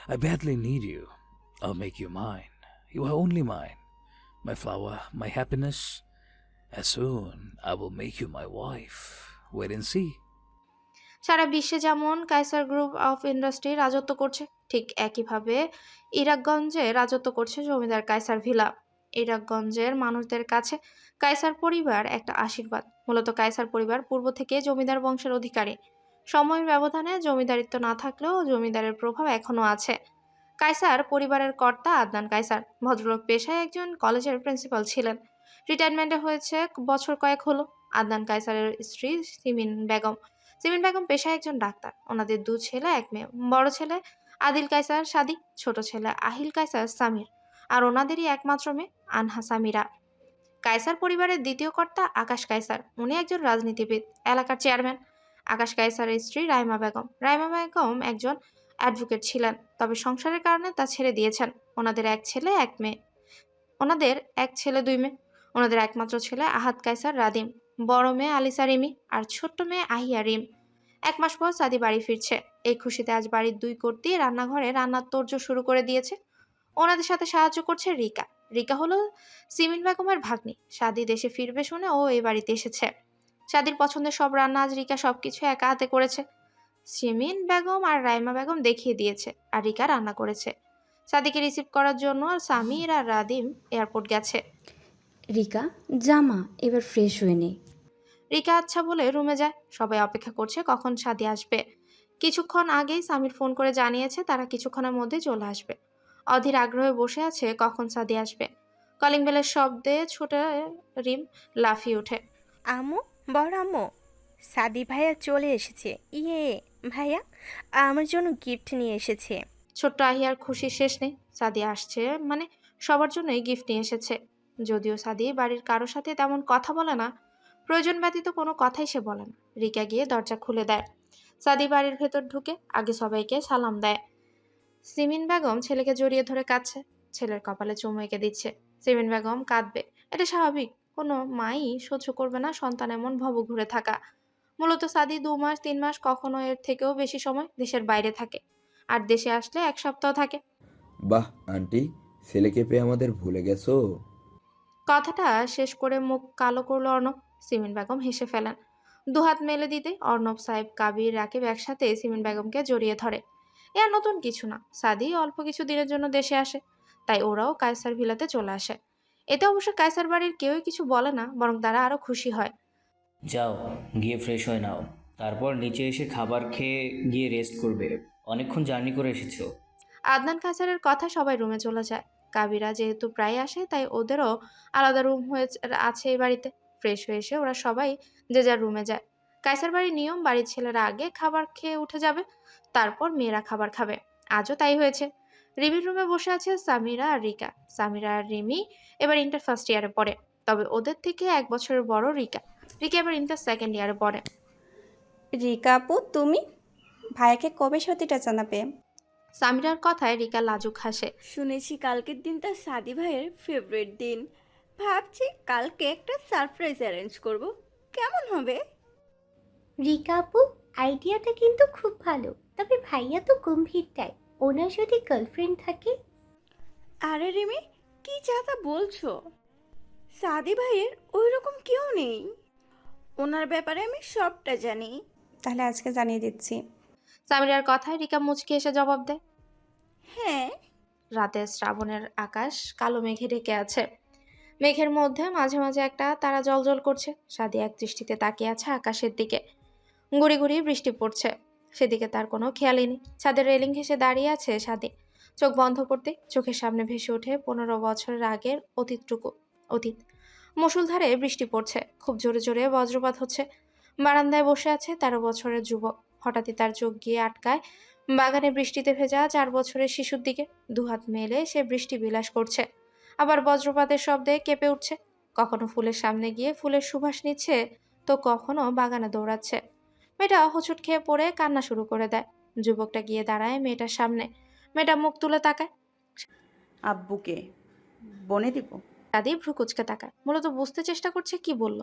I badly need you. I'll make you mine. You are only mine. My flower, my happiness. As soon I will make you my wife. Wait and see. সারা বিশ্বে যেমন কাইসার গ্রুপ অফ ইন্ডাস্ট্রি রাজত্ব করছে, ঠিক একইভাবে ইরাকগঞ্জে রাজত্ব করছে জমিদার কাইসার ভিলা। ইরাকগঞ্জের মানুষদের কাছে কাইসার পরিবার একটা আশীর্বাদ। মূলত কাইসার পরিবার পূর্ব থেকে জমিদার বংশের অধিকারী। সময়ের ব্যবধানে জমিদারিত্ব না থাকলেও জমিদারের প্রভাব এখনো আছে। কাইসার পরিবারের কর্তা আদনান কাইসার ভদ্রলোক পেশায় একজন কলেজের প্রিন্সিপাল ছিলেন। রিটায়ারমেন্টে হয়েছে বছর কয়েক হলো। আদনান কাইসারের স্ত্রী সিমিন বেগম। সিমিন বেগম পেশায় একজন ডাক্তার। ওনাদের 2 ছেলে 1 মেয়ে। বড় ছেলে আদিল কাইসার সাদি, ছোট ছেলে আহিল কাইসার সামির, আর ওনাদেরই একমাত্র মেয়ে আনহা সামিরা। কায়সার পরিবারের দ্বিতীয় কর্তা আকাশ কায়সার। উনি একজন রাজনীতিবিদ, এলাকার চেয়ারম্যান। আকাশ কায়সারের স্ত্রী রাইমা বেগম। রাইমা বেগম একজন অ্যাডভোকেট ছিলেন, তবে সংসারের কারণে তা ছেড়ে দিয়েছেন। ওনাদের এক ছেলে এক মেয়ে। ওনাদের এক ছেলে দুই মেয়ে। ওনাদের একমাত্র ছেলে আহাদ কায়সার রাদিম, বড় মেয়ে আলিসা রিমি আর ছোট্ট মেয়ে আহিয়া রিম। 1 মাস পর সাদি বাড়ি ফিরছে। এই খুশিতে আজ বাড়ির 2 কর্তি রান্নাঘরে রান্নার তোড়জোড় শুরু করে দিয়েছে। ওনাদের সাথে সাহায্য করছে রিকা। রিকা হলো সিমিন বেগমের ভাগ্নি। সাদি দেশে ফিরবে শুনে ও এই বাড়িতে এসেছে। সাদির পছন্দের সব রান্না আজ রিকা সবকিছু একা হাতে করেছে। সিমিন বেগম আর রাইমা বেগম দেখিয়ে দিয়েছে, আর রিকা রান্না করেছে। সাদিকে রিসিভ করার জন্য সামির আর রাদিম এয়ারপোর্ট গেছে। রিকা, জামা এবার ফ্রেশ হয়ে নে। রিকা আচ্ছা বলে রুমে যায়। সবাই অপেক্ষা করছে কখন সাদি আসবে। কিছুক্ষণ আগেই সামির ফোন করে জানিয়েছে তারা কিছুক্ষণের মধ্যে চলে আসবে। অধীর আগ্রহে বসে আছে কখন সাদি আসবে। কলিং বেলের শব্দে ছোটে রিম লাফিয়ে ওঠে। আম্মু, বড় আম্মু, সাদি ভাইয়া চলে এসেছে। ইয়ে ভাইয়া আমার জন্য গিফট নিয়ে এসেছে। ছোট্ট আহিয়ার খুশি শেষ নেই। সাদি আসছে মানে সবার জন্যই গিফট নিয়ে এসেছে। যদিও সাদি বাড়ির কারোর সাথে তেমন কথা বলে না, প্রয়োজন ব্যতীত কোনো কথাই সে বলে না। রিকা গিয়ে দরজা খুলে দেয়। সাদি বাড়ির ভেতর ঢুকে আগে সবাইকে সালাম দেয়। সিমিন বেগম ছেলেকে জড়িয়ে ধরে কাঁদছে। ছেলের কপালে চুমু এঁকে দিচ্ছে। সিমিন বেগম কাঁদবে, এটা স্বাভাবিক। কোনো মাই সহ্য করবে না সন্তান এমন ভব ঘুরে থাকা। মূলত সাদি 2 মাস 3 মাস কখনো এর থেকেও বেশি সময় দেশের বাইরে থাকে, আর দেশে আসলে 1 সপ্তাহ থাকে। বাহ আন্টি, ছেলেকে পেয়ে আমাদের ভুলে গেছো। কথাটা শেষ করে মুখ কালো করলো অর্ণব। সিমিন বেগম হেসে ফেলেন। 2 হাত মেলে দিতে অর্ণব সাহেব, কাবির, রাকিব একসাথে সিমিন বেগমকে জড়িয়ে ধরে। এ আর নতুন কিছু না। সাদি অল্প কিছু দিনের জন্য দেশে আসে, তাই ওরাও কায়সার ভিলাতে চলে আসে। এতে অবশ্য কায়সার বাড়ির কেউই কিছু বলে না, বরং তারা আরো খুশি হয়। যাও গিয়ে ফ্রেশ হয়ে নাও, তারপর নিচে এসে খাবার খেয়ে গিয়ে রেস্ট করবে। অনেকক্ষণ জার্নি করে এসেছো। আদনান কায়সারের কথা সবাই রুমে চলে যায়। কাবিরা যেহেতু প্রায় আসে, তাই ওদেরও আলাদা রুম আছে এই বাড়িতে। ফ্রেশ হয়ে এসে ওরা সবাই যে যার রুমে যায়। কায়সার বাড়ির নিয়ম, বাড়ির ছেলেরা আগে খাবার খেয়ে উঠে যাবে, তারপর মেয়েরা খাবার খাবে। আজও তাই হয়েছে। রিমির রুমে বসে আছে সামিরা আর রিকা। সামিরা আর রিমি এবার ইন্টার ফার্স্ট ইয়ারে পড়ে, তবে ওদের থেকে 1 বছরের বড় রিকা। রিকা এবার ইন্টার সেকেন্ড ইয়ারে পড়ে। রিকা আপু, তুমি ভাইয়াকে কবে সত্যিটা জানাবে? সামিরার কথায় রিকা লাজুক হাসে। শুনেছি কালকের দিনটা সাদি ভাইয়ের ফেভারিট দিন। ভাবছি কালকে একটা সারপ্রাইজ অ্যারেঞ্জ করব। কেমন হবে? রিকা আপু, আইডিয়াটা কিন্তু খুব ভালো, তবে ভাইয়া তো গম্ভীর টাইপ, ওনার যদি গার্লফ্রেন্ড থাকে। আরে রিমি, কি চাতা বলছো? সাদি ভাইয়ের ওই রকম কেউ নেই। ওনার ব্যাপারে আমি সবটা জানি। তাহলে আজকে জানিয়ে দিচ্ছি। সামিরার কথায় রিকা মুচকি এসে জবাব দেয়, হ্যাঁ। রাতে শ্রাবণের আকাশ কালো মেঘে ঢেকে আছে। মেঘের মধ্যে মাঝে মাঝে একটা তারা জ্বলজ্বল করছে। সাদি এক দৃষ্টিতে তাকিয়ে আছে আকাশের দিকে। গুড়ি গুড়ি বৃষ্টি পড়ছে, সেদিকে তার কোনো খেয়ালই নেই। ছাদের রেলিং ঘেঁষে দাঁড়িয়ে আছে সাদি। চোখ বন্ধ করতে চোখের সামনে ভেসে ওঠে 15 বছরের আগের অতীত। মুষলধারে বৃষ্টি পড়ছে, খুব জোরে জোরে বজ্রপাত হচ্ছে। বারান্দায় বসে আছে 13 বছরের যুবক। হঠাৎই তার চোখ গিয়ে আটকায় বাগানে বৃষ্টিতে ভেজা 4 বছরের শিশুর দিকে। 2 হাত মেলে সে বৃষ্টি বিলাস করছে, আবার বজ্রপাতের শব্দে কেঁপে উঠছে। কখনো ফুলের সামনে গিয়ে ফুলের সুবাস নিচ্ছে, তো কখনো বাগানে দৌড়াচ্ছে। মেয়েটা হোঁচট খেয়ে পড়ে কান্না শুরু করে দেয়। যুবকটা গিয়ে দাঁড়ায় মেয়েটার সামনে। মেয়েটা মুখ তুলে তাকায়। আব্বুকে বনে দিব? সাদি ভ্রু কুচকে তাকায়, মূলত বুঝতে চেষ্টা করছে কি বলল।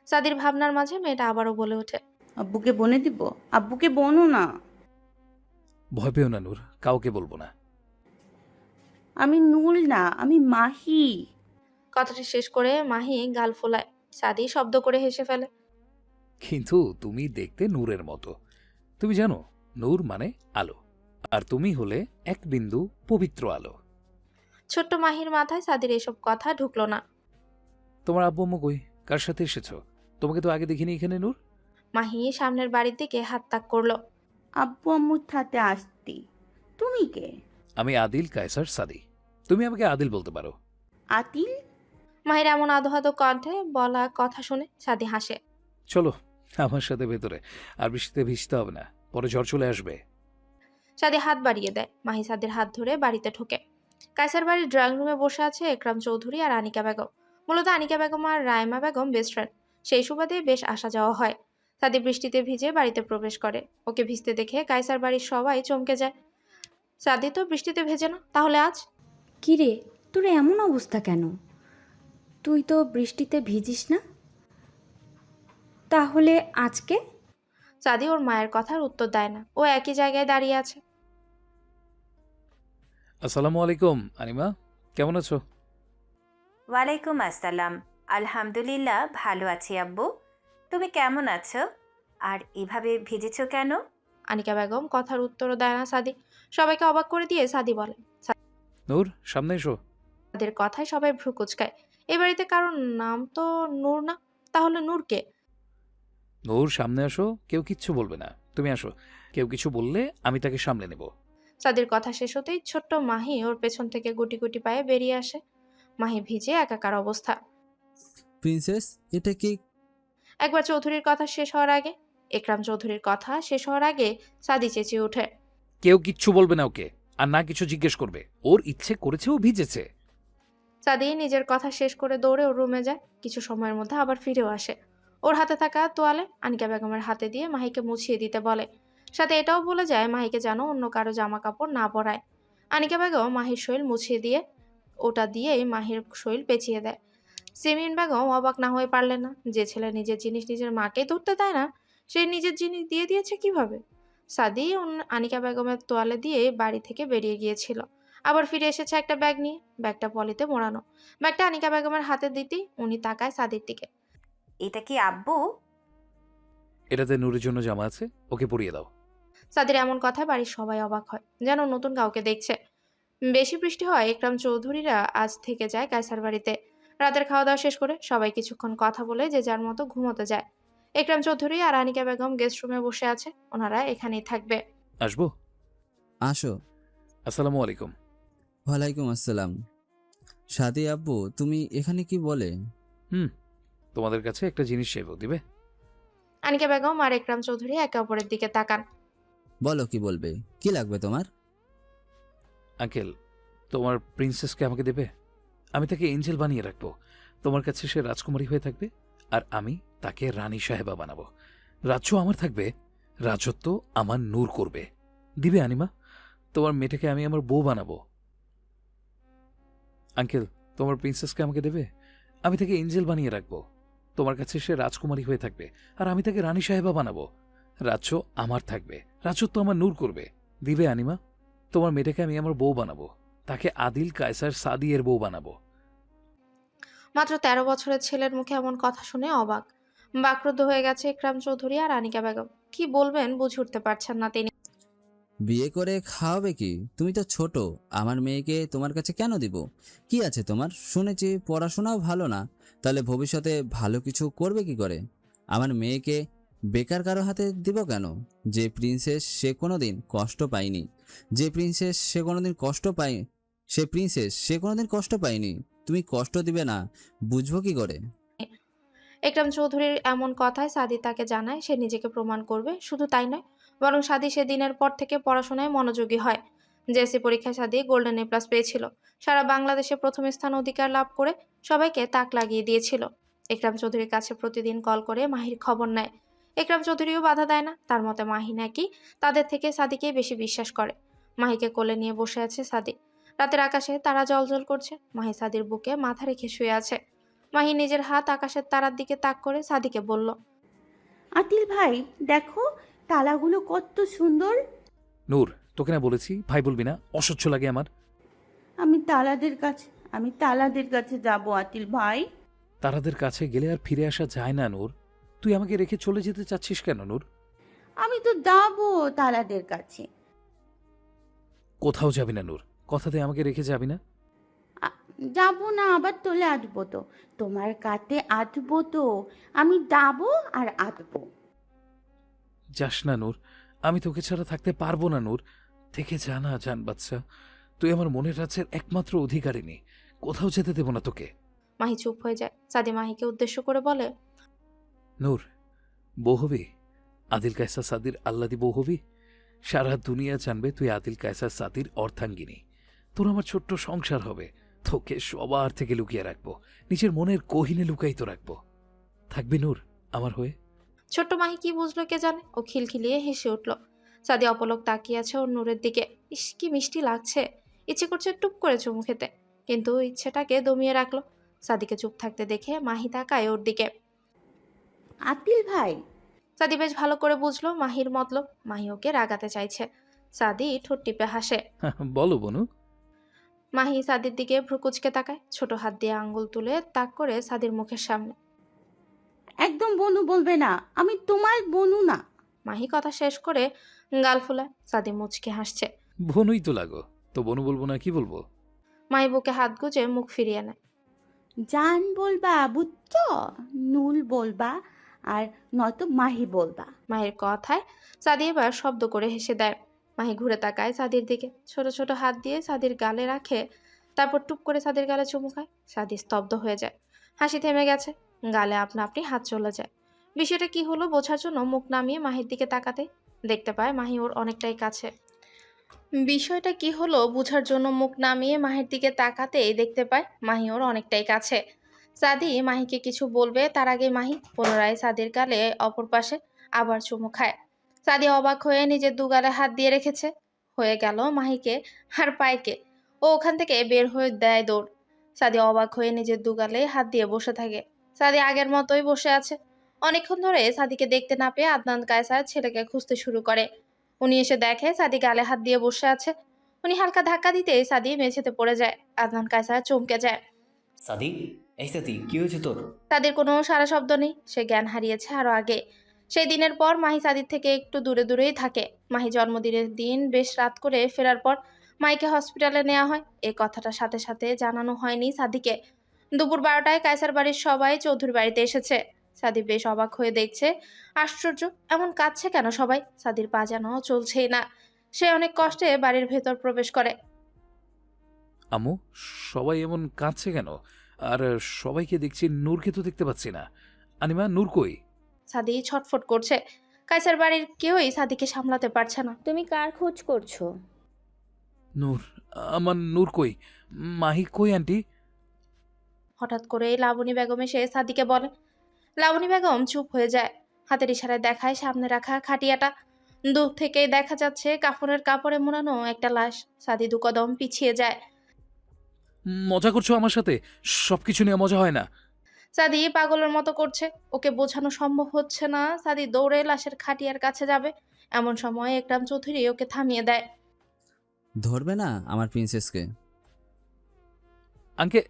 সাদির ভাবনার মাঝে মেয়েটা আবারও বলে ওঠে, আব্বুকে বনে দিব? আব্বুকে বনো না। ভয় পেও না নূর, কাউকে বলবো না। আমি নুল না, আমি মাহি। কথাটি শেষ করে মাহি গাল ফোলায়। সাদি শব্দ করে হেসে ফেলে। কিন্তু তুমি দেখতে নূরের মতো। তুমি জানো নূর মানে আলো, আর তুমি হলে এক বিন্দু পবিত্র আলো। ছোট্ট মাহির মাথায় সাদির এসব কথা ঢুকলো না। তোমার আব্বু আম্মু কই? কার সাথে এসেছো? তোমাকে তো আগে দেখিনি এখানে নূর। মাহি সামনের বাড়ির দিকে হাত তাক করলো। আব্বু আম্মুর সাথে আসতি। তুমি কে? আমি আদিল কায়সার সাদি। তুমি আমাকে আদিল বলতে পারো। আদিল? মাহির এমন আদো কণ্ঠে বলা কথা শুনে সাদি হাসে। চলো আমার সাথে ভেতরে, আর বৃষ্টিতে ভিজতে হবে না, পরে ঝড় চলে আসবে। সাদি হাত বাড়িয়ে দেয়। মাহি সাদির হাত ধরে বাড়িতে ঢোকে। কায়সার বাড়ির ড্রয়িং রুমে বসে আছে একরাম চৌধুরী আর আনিকা বেগম। মূলত আনিকা বেগম আর রাইমা বেগম বেস্ট ফ্রেন্ড, সেই সুবাদে বেশ আসা যাওয়া হয়। সাদি বৃষ্টিতে ভিজে বাড়িতে প্রবেশ করে। ওকে ভিজতে দেখে কায়সার বাড়ির সবাই চমকে যায়। সাদি তো বৃষ্টিতে ভেজে না, তাহলে আজ? কি রে, তোর এমন অবস্থা কেন? তুই তো বৃষ্টিতে ভিজিস না, তাহলে আজকে? সাদি ওর মায়ের কথার উত্তর দেয় না, ও একই জায়গায় দাঁড়িয়ে আছে। আসসালামু আলাইকুম আনিমা, কেমন আছো? ওয়ালাইকুম আসসালাম। আলহামদুলিল্লাহ ভালো আছি আব্বু। তুমি কেমন আছো? আর এভাবে ভিজেছো কেন? আনিকা বেগম কথার উত্তরও দেয় না সাদি। সবাইকে অবাক করে দিয়ে সাদি বলে। নূর, সামনে এসো। সাদির কথায় সবাই ভ্রু কুচকায়। এ বাড়িতে কারোর নাম তো নূর না, তাহলে নূর কে? নূর, সামনে আসো, কেউ কিচ্ছু বলবে না, তুমি আসো। কেউ কিছু বললে আমি তাকে সামলে নেব। সাদির কথা শেষ হতেই ছোট্ট মাহি ওর পেছন থেকে গুটি গুটি পায়ে বেরিয়ে আসে। মাহি ভিজে একাকার অবস্থা। প্রিন্সেস, এটা কি? একবার চৌধুরীর কথা শেষ হওয়ার আগে, একরাম চৌধুরীর কথা শেষ হওয়ার আগে সাদি চেঁচিয়ে ওঠে। কেউ কিচ্ছু বলবে না ওকে, আর না কিছু জিজ্ঞেস করবে। ওর ইচ্ছে করেছে, ও ভিজেছে। সাদি নিজের কথা শেষ করে দৌড়ে ওর রুমে যায়। কিছু সময়ের মধ্যে আবার ফিরেও আসে। ওর হাতে থাকা তোয়ালে আনিকা বেগমের হাতে দিয়ে মাহিকে মুছিয়ে দিতে বলে। সাথে এটাও বলে যায় মাহিকে যেন অন্য কারো জামা কাপড় না পরায়। আনিকা বেগম মাহির শরীর মুছিয়ে দিয়ে ওটা দিয়েই মাহির শরীর পেঁচিয়ে দেয়। সিমিন বেগম অবাক না হয়ে পারলেন না। যে ছেলে নিজের জিনিস নিজের মাকেই ধরতে দেয় না, সে নিজের জিনিস দিয়ে দিয়েছে কিভাবে? সাদি আনিকা বেগমের তোয়ালে দিয়ে বাড়ি থেকে বেরিয়ে গিয়েছিল। আবার ফিরে এসেছে একটা ব্যাগ নিয়ে। ব্যাগটা পলিতে মোড়ানো। ব্যাগটা আনিকা বেগমের হাতে দিতেই উনি তাকায় সাদির দিকে। এটা কি আব্বু? এটাতে নূরের জন্য জামা আছে, ওকে পরিয়ে দাও। সাদির এমন কথায় বাড়ির সবাই অবাক হয়, যেন নতুন কাউকে দেখছে। বেশি বৃষ্টি হয় একরাম চৌধুরীরা আজ থেকে যায় কায়সার বাড়িতে। রাতের খাওয়া দাওয়া শেষ করে সবাই কিছুক্ষণ কথা বলে যে যার মতো ঘুমোতে যায়। একরাম চৌধুরী আর আনিকা বেগম গেস্ট রুমে বসে আছে। ওনারা এখানেই থাকবে। আসবো? আসো। আসসালামু আলাইকুম। ওয়ালাইকুম আসসালাম। সাদি আব্বু, তুমি এখানে কি বলে? তোমাদের কাছে একটা জিনিস চাইবো, দিবে? আনিকা বেগম আর একরাম চৌধুরী একে অপরের দিকে তাকান। বলো, কি বলবে? কি লাগবে তোমার? আঙ্কেল, তোমার প্রিন্সেসকে আমাকে দেবে? আমি তাকে এঞ্জেল বানিয়ে রাখবো। তোমার কাছে সে রাজকুমারী হয়ে থাকবে, আর আমি তাকে রানী সাহেবা বানাবো। রাজ্য আমার থাকবে, রাজত্ব আমার নূর করবে। দিবে আনিমা? তোমার মেয়েটাকে আমি আমার বউ বানাবো। আঙ্কেল, তোমার প্রিন্সেসকে আমাকে দেবে? আমি তাকে এঞ্জেল বানিয়ে রাখবো। তোমার কাছে সে রাজকুমারী হয়ে থাকবে, আর আমি তাকে রানী সাহেবা বানাবো। রাজ্য আমার থাকবে, রাজত্ব আমার নূর করবে। দিবে আনিমা? তোমার মেয়েটাকে আমি আমার বউ বানাবো, তাকে আদিল কায়সার সাদি এর বউ বানাবো। মাত্র 13 বছরের ছেলের মুখে এমন কথা শুনে অবাক, বাকরুদ্ধ হয়ে গেছে একরাম চৌধুরী আর আনিকা বেগম। কি বলবেন বুঝে উঠতে পারছেন না তিনি। বিয়ে করে খাওয়াবে কি? তুমি তো ছোট। আমার মেয়েকে তোমার কাছে কেন দিব? কি আছে তোমার? শুনেছি পড়াশোনাও ভালো না, তাহলে ভবিষ্যতে ভালো কিছু করবে কি করে? আমার মেয়েকে বেকার কারো হাতে দিব কেন? যে প্রিন্সেস সে কোনোদিন কষ্ট পায়নি, যে প্রিন্সেস সে কোনোদিন কষ্ট পায়, সে প্রিন্সেস সে কোনোদিন কষ্ট পায়নি। তুমি কষ্ট দিবে না, বুঝবো কি করে? একরাম চৌধুরীর এমন কথায় সাদি তাকে জানায় সে নিজেকে প্রমাণ করবে। শুধু তাই নয়, বরং সাদি সেদিনের পর থেকে পড়াশোনায় মনোযোগী হয়। জেএসসি পরীক্ষায় সাদি গোল্ডেন এ+ পেয়েছিল। সারা বাংলাদেশে প্রথম স্থান অধিকার লাভ করে সবাইকে তাক লাগিয়ে দিয়েছিল। একরাম চৌধুরীর কাছে প্রতিদিন কল করে মাহির খবর নেয়। একরাম চৌধুরীও বাধা দেয় না। তার মতে মাহি নাকি তাদের থেকে সাদিকেই বেশি বিশ্বাস করে। মাহিকে কোলে নিয়ে বসে আছে সাদি। রাতের আকাশে তারা জ্বলজ্বল করছে। মাহি সাদির বুকে মাথা রেখে শুয়ে আছে। মাহি নিজের হাত আকাশের তারার দিকে তাক করে সাদিকে বলল, আতিল ভাই, দেখো তালাগুলো কত সুন্দর। নূর, তোকে না বলেছি ভাই বলবি না, অসহ্য লাগে আমার। আমি তালাদের কাছে যাব আতিল ভাই। তারাদের কাছে গেলে আর ফিরে আসা যায় না নূর। তুই আমাকে রেখে চলে যেতে চাচ্ছিস কেন নূর? আমি তো যাবো তালাদের কাছে। কোথাও যাবি না নূর, কথাতে আমাকে রেখে যাবি না। যাবো না, আবার তোলে আসবো তো, তোমার কাতে আসবো তো। আমি যাবো আর আসবো। যাস না নূর, আমি তোকে ছাড়া থাকতে পারবো না নূর। থেকে যা না জান বাচ্চা, তুই আমার মনের রাজ্যের একমাত্র অধিকারিনী। কোথাও যেতে দেব না তোকে। মাহি চুপ হয়ে যায়। সাদি মাহিকে উদ্দেশ্য করে বলে, নূর, বউ হবি? আদিল কায়সার সাদির আল্লাদি বউ হবি। সারা দুনিয়া জানবে তুই আদিল কায়সার সাদির অর্ধাঙ্গিনী। তোর আমার ছোট্ট সংসার হবে, তোকে সবার থেকে লুকিয়ে রাখবো, নিজের মনের কোহিনে লুকাই তো রাখবো। থাকবি নূর আমার হয়ে? ছোট্ট মাহি কি বুঝলো কে জানে, ও খিলখিলিয়ে হেসে উঠল। সাদি অপলক তাকিয়ে আছে ওর নূরের দিকে। ইস, কি মিষ্টি লাগছে, ইচ্ছে করছে টুপ করে চুমু খেতে, কিন্তু ইচ্ছেটাকে দমিয়ে রাখলো। সাদিকে চুপ থাকতে দেখে মাহি তাকায় ওর দিকে। আতিল ভাই। সাদি বেশ ভালো করে বুঝলো মাহির মতলব। মাহি ওকে রাগাতে চাইছে। সাদি ঠোঁট টিপে হাসে। বলো বনু। মাহি সাদির দিকে ভ্রুকুচকে তাকায়, ছোট হাত দিয়ে আঙ্গুল তুলে তাক করে সাদির মুখের সামনে। একদম বনু বলবে না, আমি তোমার বনু না। মাহি কথা শেষ করে গাল ফুলায়। সাদি মুচকে হাসছে। বনুই তো লাগো, তো বনু বলবো না কি বলবো? মাহি বুকে হাত গুজে মুখ ফিরিয়ে নেয়। জান বলবা বুঝছো, নুল বলবা, আর নয়তো মাহি বলবা। মাহির কথায় সাদি এবার শব্দ করে হেসে দেয়। মাহি ঘুরে তাকায় সাদির দিকে, ছোট ছোট হাত দিয়ে সাদির গালে রাখে, তারপর টুপ করে সাদির গালে চুমু খায়। সাদি স্তব্ধ হয়ে যায়, হাসি থেমে গেছে, গালে আপনা আপনি হাত চলে যায়। বিষয়টা কি হলো বোঝার জন্য মুখ নামিয়ে মাহির দিকে তাকাতে দেখতে পায় মাহি ওর অনেকটাই কাছে। বিষয়টা কি হলো বোঝার জন্য মুখ নামিয়ে মাহির দিকে তাকাতেই দেখতে পায় মাহি ওর অনেকটাই কাছে। সাদি মাহিকে কিছু বলবে তার আগে মাহি পুনরায় সাদির গালে অপর পাশে আবার চুমু খায়। সাদি অবাক হয়ে নিজের দুগালে হাত দিয়ে রেখেছে, হয়ে গেল মাহিকে আর পায়কে। ও ওখান থেকে বের হয়ে দেয় দৌড়। সাদি অবাক হয়ে নিজের দুগালে হাত দিয়ে বসে থাকে। সাদি আগের মতোই বসে আছে। অনেকক্ষণ ধরে সাদিকে দেখতে না পেয়ে আদনান কায়সার ছেলেকে খুঁজতে শুরু করে। উনি এসে দেখে সাদি গালে হাত দিয়ে বসে আছে। উনি হালকা ধাক্কা দিতেই সাদি মেঝেতে পড়ে যায়। আদনান কায়সার চমকে যায়। সাদি, এই সাদি, কি হয়েছে তোর? সাদির কোনো সারা শব্দ নেই, সে জ্ঞান হারিয়েছে আরো আগে। সেই দিনের পর মাহি সাদির থেকে একটু দূরে দূরেই থাকে। মাহি জন্মদিনের দিন বেশ রাত করে ফেরার পর মাইকে হসপিটালে নেওয়া হয়। এই কথাটা সাথে সাথে জানানো হয়নি সাদিকে। দুপুর 12টায় কায়সার বাড়ির সবাই চৌধুরী বাড়িতে এসেছে। সাদি বেশ অবাক হয়ে দেখছে, আশ্চর্য, এমন কাঁদছে কেন সবাই? সাদির পা যেন চলছেই না। সে অনেক কষ্টে বাড়ির ভেতর প্রবেশ করে। আম্মু, সবাই এমন কাঁদছে কেন? আর সবাইকে দেখছি, নূরকে তো দেখতে পাচ্ছি না। আনিমা, নূর কই? সাদি ছটফট করছে। কায়সার বাড়ির কেউই সাদিকে সামলাতে পারছে না। তুমি কার খোঁজ করছো? নূর, আমার নূর কই? মাহি কই আন্টি? হঠাৎ করে লাবণী বেগম এসে সাদিকে বলে। লাবণী বেগম চুপ হয়ে যায়, হাতের ইশারায় দেখায় সামনে রাখা খাটিয়াটা। দূর থেকেই দেখা যাচ্ছে কাফনের কাপড়ে মোড়ানো একটা লাশ। সাদি দু কদম পিছিয়ে যায়। মজা করছো আমার সাথে? সবকিছু নিয়ে মজা হয় না। সাদি পাগলের মতো করছে, ওকে বোঝানো সম্ভব হচ্ছে না। সাদি দৌড়ে লাশের খাটিয়ার কাছে যাবে, এমন সময় একরাম চৌধুরী ওকে থামিয়ে দেয়। ধরবে না আমার প্রিন্সেসকে? আঙ্কে।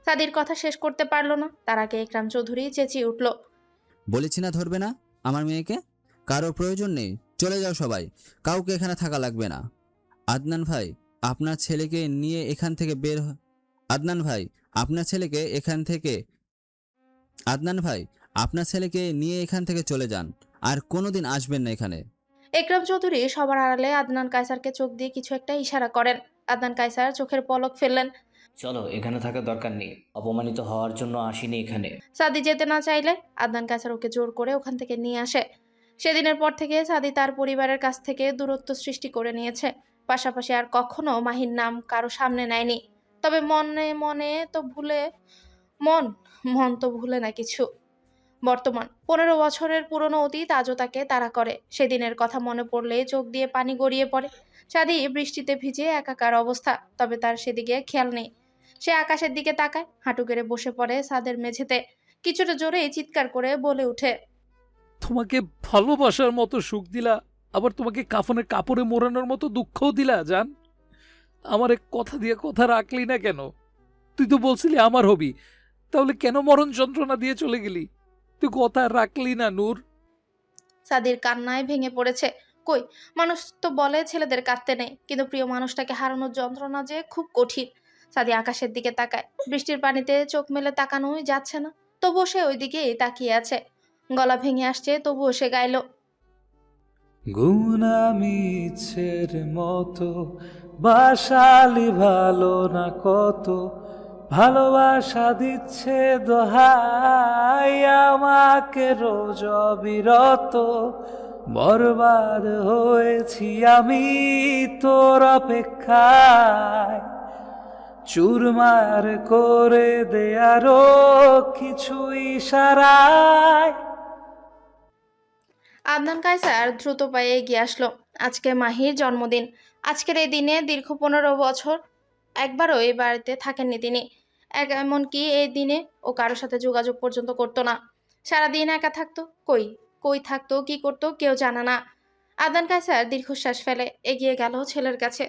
সাদির কথা শেষ করতে পারলো না, তার আগে একরাম চৌধুরী চেঁচিয়ে উঠল। বলেছি না ধরবে না আমার মেয়েকে। কারো প্রয়োজন নেই, চলে যাও সবাই, কাউকে এখানে থাকা লাগবে না। আদনান ভাই, আপনার ছেলেকে নিয়ে এখান থেকে বের আদনান ভাই, আপনার ছেলেকে এখান থেকে আদনান ভাই, আপনার ছেলেকে নিয়ে এখান থেকে চলে যান, আর কোনোদিন আসবেন না এখানে। একরাম চৌধুরী সবার আড়ালে আদনান কায়সারকে চোখ দিয়ে কিছু একটা ইশারা করেন। আদনান কায়সার চোখের পলক ফেললেন। চলো, এখানে থাকার দরকার নেই, অপমানিত হওয়ার জন্য আসিনি এখানে। সাদি যেতে না চাইলে আদনান কায়সার ওকে জোর করে ওখান থেকে নিয়ে আসে। সেদিনের পর থেকে সাদি তার পরিবারের কাছ থেকে দূরত্ব সৃষ্টি করে নিয়েছে। পাশাপাশি আর কখনো মাহির নাম কারো সামনে নেয়নি। তবে মনে মনে তো মন তো ভুলে না কিছু। বর্তমান 15 বছরের পুরনো অতীত আজও তাকে তাড়া করে। সেদিনের কথা মনে পড়লে চোখ দিয়ে পানি গড়িয়ে পড়ে। সাদি বৃষ্টিতে ভিজে একাকার অবস্থা, তবে তার সেদিকে খেয়াল নেই। সে আকাশের দিকে তাকায়, হাঁটু গেড়ে বসে পড়ে ছাদের মেঝেতে। কিছুটা জোরে চিৎকার করে বলে উঠে, তোমাকে ভালোবাসার মতো সুখ দিলা, আবার তোমাকে কাফনের কাপড়ে মোড়ানোর মতো দুঃখও দিলা। জান, আমারে কথা দিয়ে কথা রাখলি না কেন? তুই তো বলছিলি আমার হবি, তাহলে কেন মরণ যন্ত্রণা দিয়ে চলে গেলি? তুই কথা রাখলি না নূর। সাদির কান্নায় ভেঙে পড়েছে। কই, মানুষ তো বলে ছেলেদের কাঁদতে নেই, কিন্তু প্রিয় মানুষটাকে হারানোর যন্ত্রণা যে খুব কঠিন। সাদি আকাশের দিকে তাকায়, বৃষ্টির পানিতে চোখ মেলে তাকানোই যাচ্ছে না, তবুও সে ওই দিকেই তাকিয়ে আছে। গলা ভেঙে আসছে, তবুও সে গাইল। গুনামিছের মতো বাসালি ভালো না কত, ভালোবাসা দিচ্ছে দোহাই আমাকে রোজ অবিরত। বরবাদ হয়েছি আমি তোর অপেক্ষায়, চুরমার করে দেয়ারও কিছু ইশারায়। আদনান কায়সার দ্রুত পায়ে এগিয়ে আসলো। আজকে মাহির জন্মদিন। আজকের এই দিনে দীর্ঘ 15 বছর একবারও এই বাড়িতে থাকেননি তিনি। এমনকি এই দিনে ও কারোর সাথে যোগাযোগ পর্যন্ত করতো না। সারাদিন একা থাকতো। কই থাকতো, কি করতো কেউ জানে না। আদনান কায়সার দীর্ঘশ্বাস ফেলে এগিয়ে গেল ছেলের কাছে।